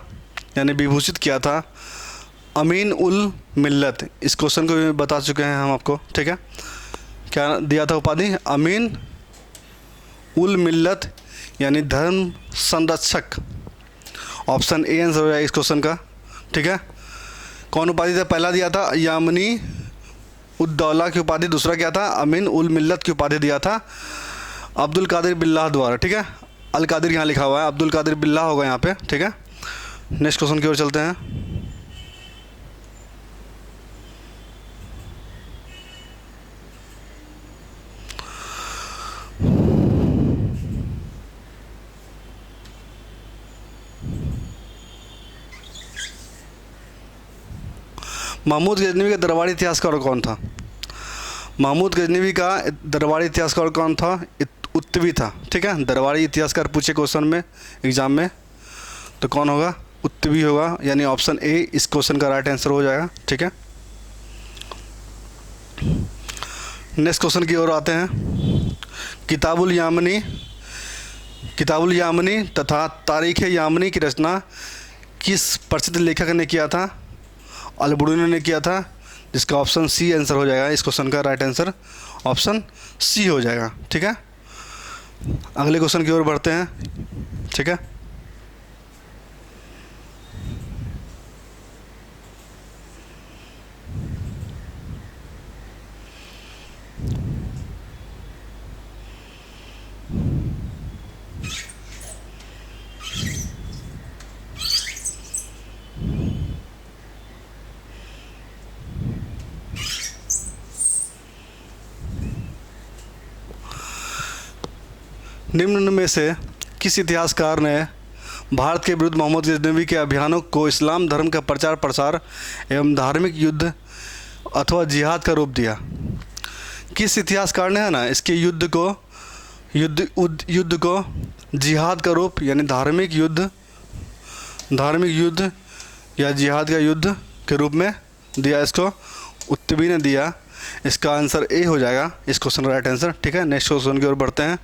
यानी विभूषित किया था? अमीन उल मिल्लत। इस क्वेश्चन को भी बता चुके हैं हम आपको। ठीक है, क्या दिया था उपाधि? अमीन उल मिल्लत, यानी धर्म संरक्षक। ऑप्शन ए आंसर हो जाएगा इस क्वेश्चन का। ठीक है, कौन उपाधि था? पहला दिया था यामनी उद्दौला की उपाधि, दूसरा क्या था? अमीन उल मिल्लत की उपाधि दिया था अब्दुल कादिर बिल्लाह द्वारा। ठीक है, अल कादिर यहाँ लिखा हुआ है, अब्दुल कादिर बिल्लाह होगा यहाँ पे। ठीक है, नेक्स्ट क्वेश्चन की ओर चलते हैं। महमूद गजनवी का दरबारी इतिहासकार कौन था? महमूद गजनवी का दरबारी इतिहासकार कौन था? उत्तवी था। ठीक है, दरबारी इतिहासकार पूछे क्वेश्चन में एग्जाम में तो कौन होगा? उत्तवी होगा, यानी ऑप्शन ए इस क्वेश्चन का राइट आंसर हो जाएगा। ठीक है, नेक्स्ट क्वेश्चन की ओर आते हैं। किताबुल यामनी किताबुल यामनी तथा तारीख़ यामनी की रचना किस प्रसिद्ध लेखक ने किया था? अल-बरूनी ने किया था, जिसका ऑप्शन सी आंसर हो जाएगा। इस क्वेश्चन का राइट आंसर ऑप्शन सी हो जाएगा। ठीक है, अगले क्वेश्चन की ओर बढ़ते हैं। ठीक है, निम्न में से किस इतिहासकार ने भारत के विरुद्ध मोहम्मद गजनवी के अभियानों को इस्लाम धर्म का प्रचार प्रसार एवं धार्मिक युद्ध अथवा जिहाद का रूप दिया? किस इतिहासकार ने है ना इसके युद्ध को जिहाद का रूप यानी धार्मिक युद्ध या जिहाद का युद्ध के रूप में दिया? इसको उत्तबी ने दिया। इसका आंसर ए हो जाएगा इस क्वेश्चन का राइट आंसर। ठीक है, नेक्स्ट क्वेश्चन की ओर बढ़ते हैं।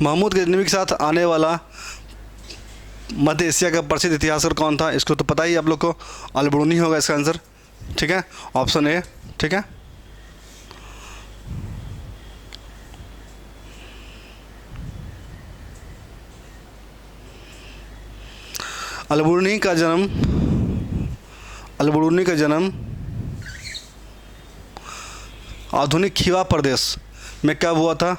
महमूद गजनवी के साथ आने वाला मध्य एशिया का प्रसिद्ध इतिहासकार कौन था? इसको तो पता ही आप लोग को, अल-बरूनी होगा इसका आंसर। ठीक है, ऑप्शन ए। ठीक है, अल-बरूनी का जन्म आधुनिक खीवा प्रदेश में कब हुआ था?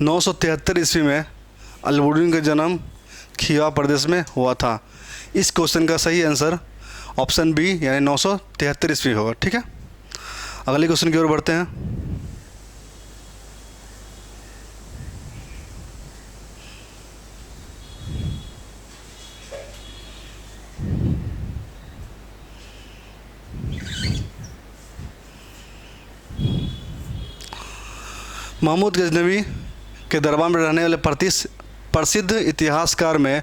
973 ईस्वी में अल-बरूनी का जन्म खीवा प्रदेश में हुआ था। इस क्वेश्चन का सही आंसर ऑप्शन बी यानी 973 ईस्वी होगा। ठीक है, अगले क्वेश्चन की ओर बढ़ते हैं। महमूद गजनवी के दरबार में रहने वाले प्रसिद्ध इतिहासकार में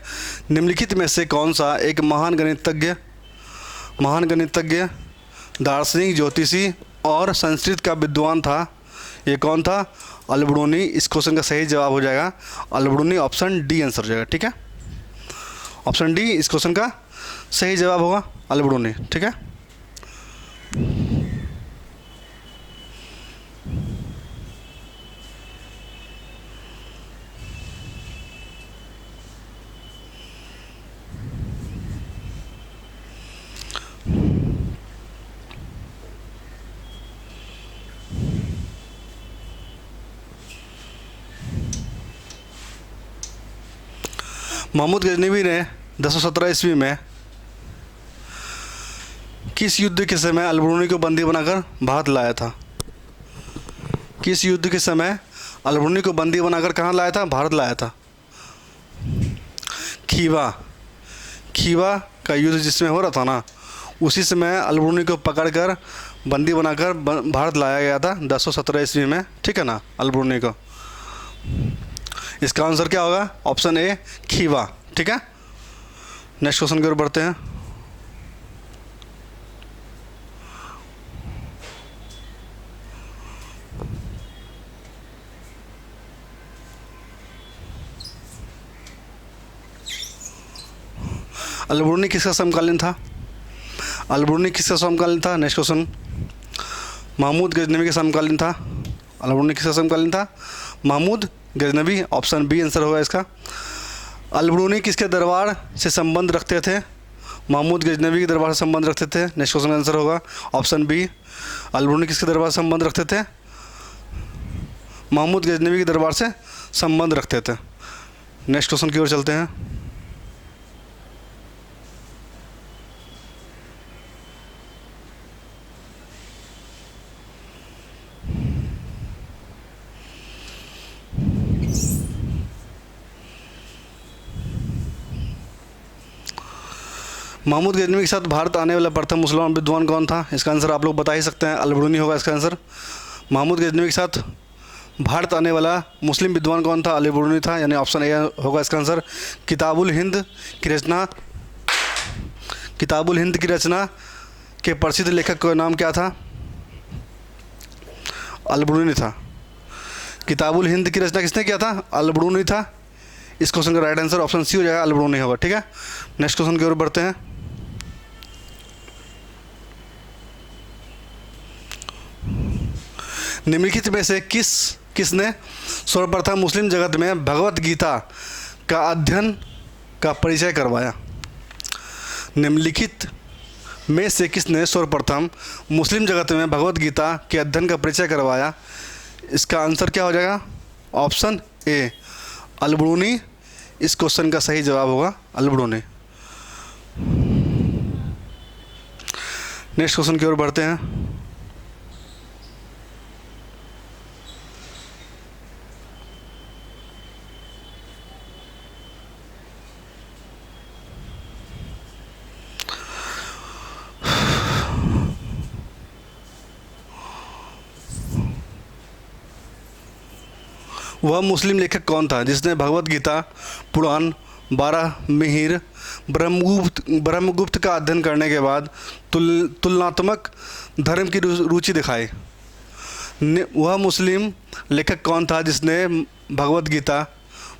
निम्नलिखित में से कौन सा एक महान गणितज्ञ, दार्शनिक, ज्योतिषी और संस्कृत का विद्वान था? ये कौन था? अल-बरूनी। इस क्वेश्चन का सही जवाब हो जाएगा अल-बरूनी, ऑप्शन डी आंसर हो जाएगा। ठीक है, ऑप्शन डी इस क्वेश्चन का सही जवाब होगा अल-बरूनी। ठीक है, महमूद गजनवी ने 1017 ईस्वी में किस युद्ध के समय अल-बरूनी को बंदी बनाकर भारत लाया था? किस युद्ध के समय अल-बरूनी को बंदी बनाकर कहाँ लाया था? भारत लाया था। खीवा का युद्ध जिसमें हो रहा था ना, उसी समय अल-बरूनी को पकड़कर बंदी बनाकर भारत लाया गया था 1017 ईस्वी में। ठीक है ना, अल-बरूनी को। इसका आंसर क्या होगा? Option A Khiva. ठीक है, नेक्स्ट क्वेश्चन की ओर बढ़ते हैं। अल-बरूनी किसका समकालीन था? Next question. महमूद गजनवी के समकालीन था। अल-बरूनी किसका समकालीन था? Mahmud Ghaznavi, option B answer होगा इसका। अल-बरूनी किसके दरबार से संबंध रखते थे? महमूद गजनवी के दरबार से संबंध रखते थे। नेक्स्ट क्वेश्चन आंसर होगा ऑप्शन बी। अल-बरूनी किसके दरबार से संबंध रखते थे? महमूद गजनवी के दरबार से संबंध रखते थे। नेक्स्ट क्वेश्चन की ओर चलते हैं। महमूद गजनवी के साथ भारत आने वाला प्रथम मुसलमान विद्वान कौन था? इसका आंसर आप लोग बता ही सकते हैं, अल-बरूनी होगा इसका आंसर। महमूद गजनवी के साथ भारत आने वाला मुस्लिम विद्वान कौन था? अली बरूनी था, यानी ऑप्शन ए होगा इसका आंसर। किताबुल हिंद की रचना किताबुल हिंद की रचना के प्रसिद्ध लेखक का नाम क्या था? अल बरूनी था। किताबुल हिंद की रचना किसने किया था? अल बरूनी था। इस क्वेश्चन का राइट आंसर ऑप्शन सी हो जाएगा, अल बरूनी होगा। ठीक है, नेक्स्ट क्वेश्चन की ओर बढ़ते हैं। निम्नलिखित में से किसने सर्वप्रथम मुस्लिम जगत में भगवत गीता का अध्ययन का परिचय करवाया? निम्नलिखित में से किसने सर्वप्रथम मुस्लिम जगत में भगवत गीता के अध्ययन का परिचय करवाया? इसका आंसर क्या हो जाएगा? Option A, Al Biruni. इस क्वेश्चन का सही जवाब होगा अल बरूनी। नेक्स्ट क्वेश्चन की ओर बढ़ते हैं। वह मुस्लिम लेखक कौन था जिसने भगवत गीता, पुराण, 12 मिहिर, ब्रह्मगुप्त का अध्ययन करने के बाद तुलनात्मक धर्म की रुचि दिखाई? वह मुस्लिम लेखक कौन था जिसने भगवत गीता,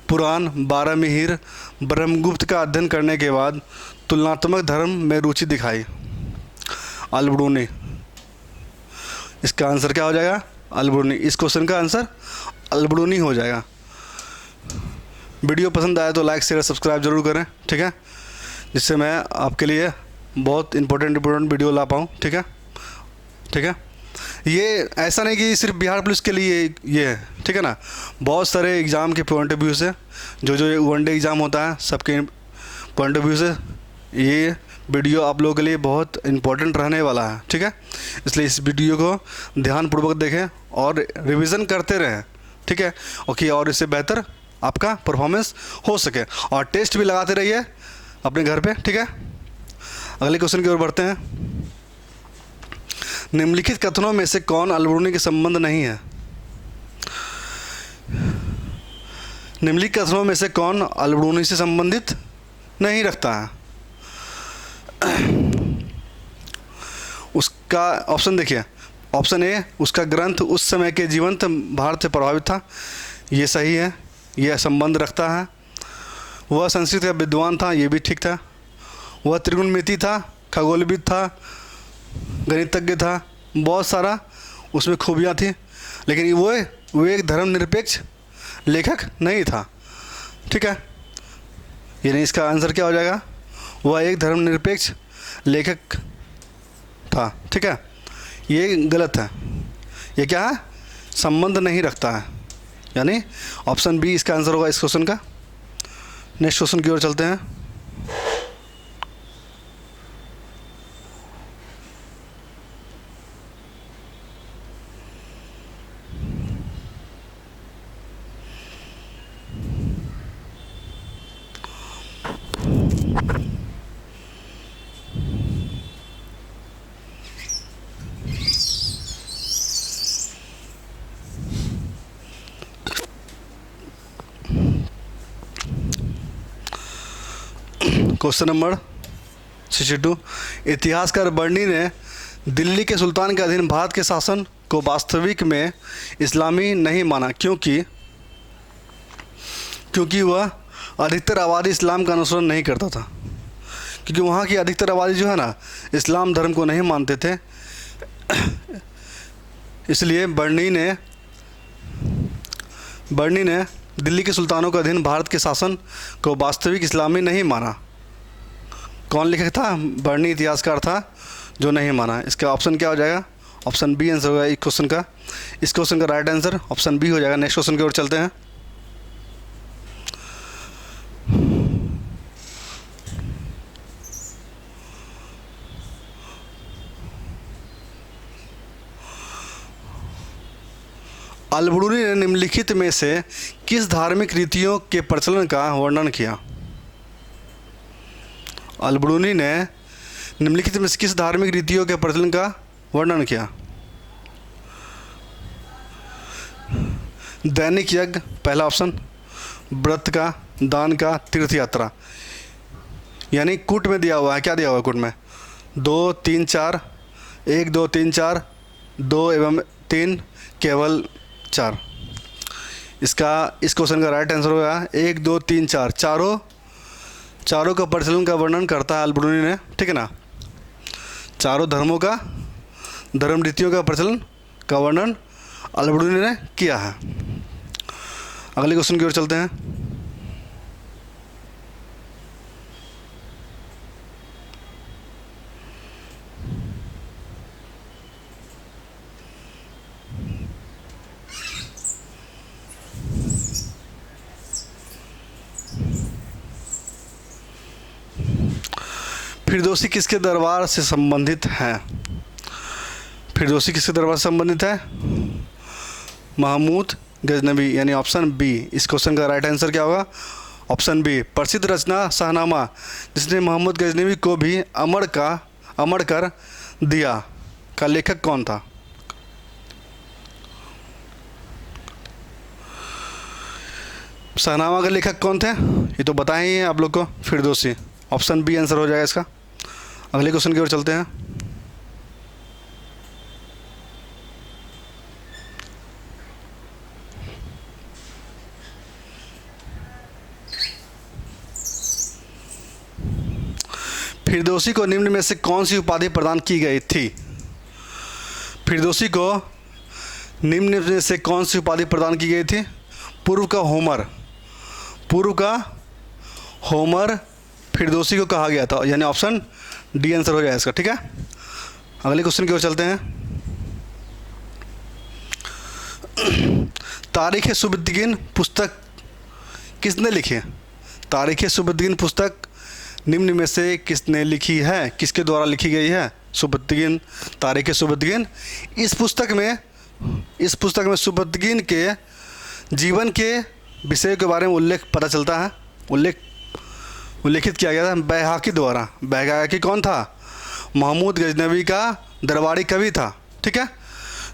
पुराण, 12 मिहिर, ब्रह्मगुप्त का अध्ययन करने के बाद तुलनात्मक धर्म में रुचि दिखाई? अल बरूनी। इसका आंसर क्या हो जाएगा? अल बरूनी। इस क्वेश्चन का आंसर अल बरूनी हो जाएगा। वीडियो पसंद आए तो लाइक, शेयर, सब्सक्राइब जरूर करें। ठीक है, जिससे मैं आपके लिए बहुत इंपॉर्टेंट वीडियो ला पाऊँ। ठीक है, ठीक है। ये ऐसा नहीं कि सिर्फ बिहार पुलिस के लिए ये है, ठीक है ना। बहुत सारे एग्ज़ाम के पॉइंट ऑफ व्यू से, जो वनडे एग्ज़ाम होता है सबके पॉइंट ऑफ व्यू से ये वीडियो आप लोगों के लिए बहुत इम्पोर्टेंट रहने वाला है। ठीक है, इसलिए इस वीडियो को ध्यानपूर्वक देखें और रिवीजन करते रहें। ठीक है, ओके, और इससे बेहतर आपका परफॉर्मेंस हो सके, और टेस्ट भी लगाते रहिए अपने घर पे। ठीक है, अगले क्वेश्चन की ओर बढ़ते हैं। निम्नलिखित कथनों में से कौन अल बरूनी के संबंध नहीं है? निम्नलिखित कथनों में से कौन अल बरूनी से संबंधित नहीं रखता है? उसका ऑप्शन देखिए, ऑप्शन ए, उसका ग्रंथ उस समय के जीवंत भारत से प्रभावित था। ये सही है, यह संबंध रखता है। वह संस्कृत का विद्वान था, ये भी ठीक था। वह त्रिगुणमिति था, खगोलविद था, गणितज्ञ था, बहुत सारा उसमें खूबियाँ थी, लेकिन वो एक धर्मनिरपेक्ष लेखक नहीं था। ठीक है, यानी इसका आंसर क्या हो जाएगा? वह एक धर्मनिरपेक्ष लेखक था। ठीक है, ये गलत है। ये क्या है? संबंध नहीं रखता है, यानी ऑप्शन बी इसका आंसर होगा इस क्वेश्चन का। नेक्स्ट क्वेश्चन की ओर चलते हैं। Question number 62। इतिहासकार बर्नी ने दिल्ली के सुल्तान के अधीन भारत के शासन को वास्तविक में इस्लामी नहीं माना, क्योंकि वह अधिकतर आबादी इस्लाम का अनुसरण नहीं करता था। क्योंकि वहाँ की अधिकतर आबादी जो है ना, इस्लाम धर्म को नहीं मानते थे। इसलिए बर्नी ने दिल्ली के सुल्तानों के अधीन भारत के शासन को वास्तविक इस्लामी नहीं माना। कौन लेखक था? बर्नी इतिहासकार था जो नहीं माना। इसका ऑप्शन क्या हो जाएगा? ऑप्शन बी आंसर होगा इस क्वेश्चन का। इस क्वेश्चन का राइट आंसर ऑप्शन बी हो जाएगा। नेक्स्ट क्वेश्चन की ओर चलते हैं। अल बरूनी ने निम्नलिखित में से किस धार्मिक रीतियों के प्रचलन का वर्णन किया? अल बरूनी ने निम्नलिखित में से किस धार्मिक रीतियों के प्रचलन का वर्णन किया? दैनिक यज्ञ पहला ऑप्शन, व्रत का, दान का, तीर्थ यात्रा। यानी कूट में दिया हुआ है, क्या दिया हुआ है कूट में? 2 3 4, 1 2 3 4, 2 एवं 3 केवल 4। इसका इस क्वेश्चन का राइट आंसर होगा 1 2 3 4। चारों का परिचालन का वर्णन करता है अल-बरूनी ने, ठीक है ना। चारों धर्मों का, धर्म रीतियों का प्रचलन का वर्णन अल-बरूनी ने किया है। अगले क्वेश्चन की ओर चलते हैं। फिरदौसी किसके दरबार से संबंधित हैं? फिरदौसी किसके दरबार से संबंधित है? महमूद गजनबी, यानी ऑप्शन बी। इस क्वेश्चन का राइट आंसर क्या होगा? Option B. प्रसिद्ध रचना शाहनामा, जिसने मोहम्मद गजनबी को भी अमर कर दिया, का लेखक कौन था? शाहनामा के लेखक कौन थे? ये तो बताए ही हैं आप लोग को, फिरदौसी। ऑप्शन बी आंसर हो जाएगा इसका। अगले क्वेश्चन की ओर चलते हैं। फिरदौसी को निम्न में से कौन सी उपाधि प्रदान की गई थी? फिरदौसी को निम्न में से कौन सी उपाधि प्रदान की गई थी? पूर्व का होमर फिरदौसी को कहा गया था, यानी ऑप्शन डी आंसर हो जाएगा इसका, ठीक है। अगले क्वेश्चन की ओर चलते हैं। तारीख़-ए-सुबुद्दीन पुस्तक किसने लिखी है? तारीख़-ए-सुबुद्दीन पुस्तक निम्न में से किसने लिखी है? किसके द्वारा लिखी गई है सुबुद्दीन, तारीख़-ए-सुबुद्दीन? इस पुस्तक में सुबुद्दीन के जीवन के विषय के बारे में उल्लेख पता चलता है। उल्लेखित किया गया था बैहाकी द्वारा। बैहाकी कौन था? महमूद गजनबी का दरबारी कवि था, ठीक है,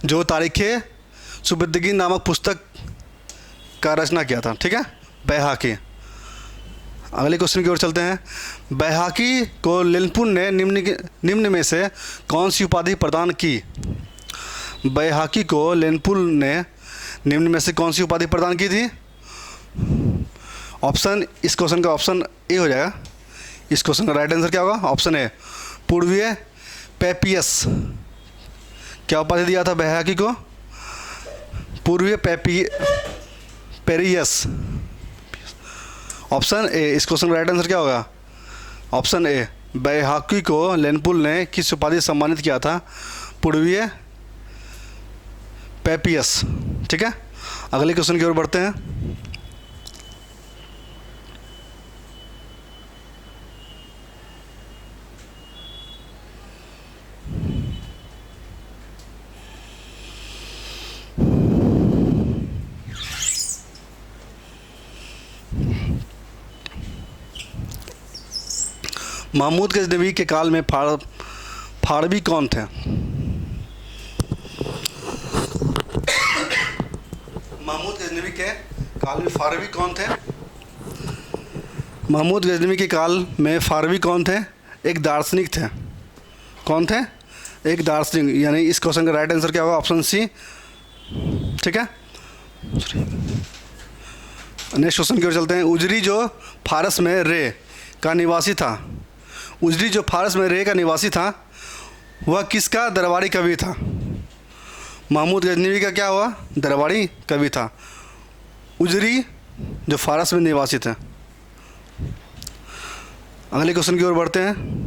जो तारीख़-ए-सुबुद्दीन नामक पुस्तक का रचना किया था, ठीक है, बैहाकी। अगले क्वेश्चन की ओर चलते हैं। बैहाकी को लेनपुल ने निम्न में से कौन सी उपाधि प्रदान की? बैहाकी को लेनपुल ने निम्न में से कौन सी उपाधि प्रदान की थी? ऑप्शन, इस क्वेश्चन का ऑप्शन ए हो जाएगा। इस क्वेश्चन का राइट आंसर क्या होगा? ऑप्शन ए, पूर्वीय पेपियस। क्या उपाधि दिया था बैहाकी को? पूर्वीय पेरियस। ऑप्शन ए, इस क्वेश्चन का राइट आंसर क्या होगा? ऑप्शन ए, बैहाकी को लेनपुल ने किस उपाधि से सम्मानित किया था? पूर्वीय पेपियस, ठीक है। अगले क्वेश्चन की ओर बढ़ते हैं। महमूद गजनबी के काल में फारवी कौन थे? महमूद गजनबी के काल में फारवी कौन थे? महमूद गजनबी के काल में फारवी कौन थे? एक दार्शनिक थे। कौन थे? एक दार्शनिक, यानी इस क्वेश्चन का राइट आंसर क्या होगा? ऑप्शन सी, ठीक है। नेक्स्ट क्वेश्चन की ओर चलते हैं। उजरी जो फारस में रे का निवासी था, उजरी जो फारस में रे का निवासी था, वह किसका दरबारी कवि था? महमूद गजनबी का क्या हुआ? दरबारी कवि था। उजरी जो फारस में निवासी थे। अगले क्वेश्चन की ओर बढ़ते हैं।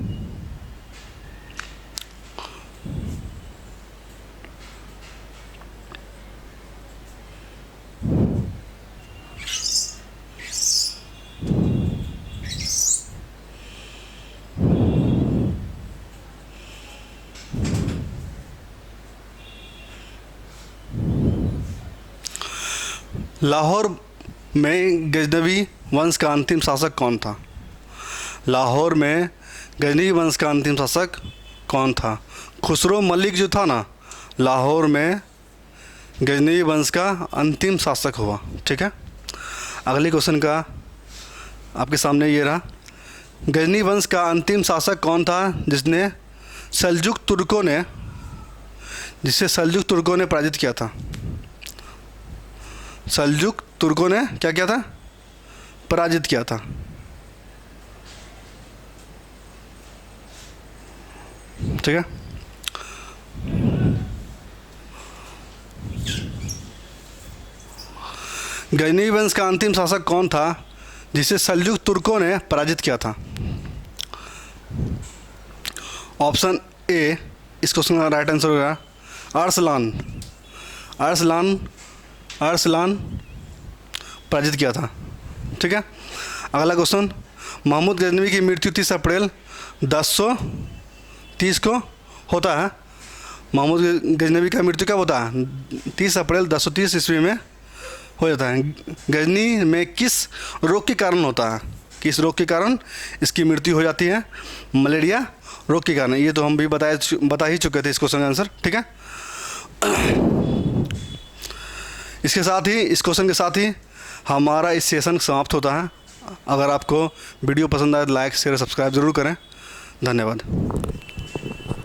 लाहौर में गजनबी वंश का अंतिम शासक कौन था? लाहौर में गजनबी वंश का अंतिम शासक कौन था? खुसरो मलिक जो था ना, लाहौर में गजनवी वंश का अंतिम शासक हुआ। ठीक है, अगले क्वेश्चन का आपके सामने ये रहा, गजनवी वंश का अंतिम शासक कौन था जिससे सल्जुक तुर्कों ने पराजित किया था? सल्जुक तुर्कों ने क्या किया था? पराजित किया था। ठीक है, गजनवी वंश का अंतिम शासक कौन था जिसे सल्जुक तुर्कों ने पराजित किया था? ऑप्शन ए इस क्वेश्चन का राइट आंसर होगा अरसलान पराजित किया था। ठीक है, अगला क्वेश्चन, महमूद गजनवी की मृत्यु 30 अप्रैल 1030 को होता है। महमूद गजनवी का मृत्यु कब होता है? 30 अप्रैल 1030 ईस्वी में हो जाता है। गजनी में किस रोग के कारण होता है? किस रोग के कारण इसकी मृत्यु हो जाती है? मलेरिया रोग के कारण। ये तो हम भी बता ही चुके थे इस क्वेश्चन का आंसर। ठीक है, इस क्वेश्चन के साथ ही हमारा इस सेशन समाप्त होता है। अगर आपको वीडियो पसंद आए तो लाइक शेयर सब्सक्राइब ज़रूर करें। धन्यवाद।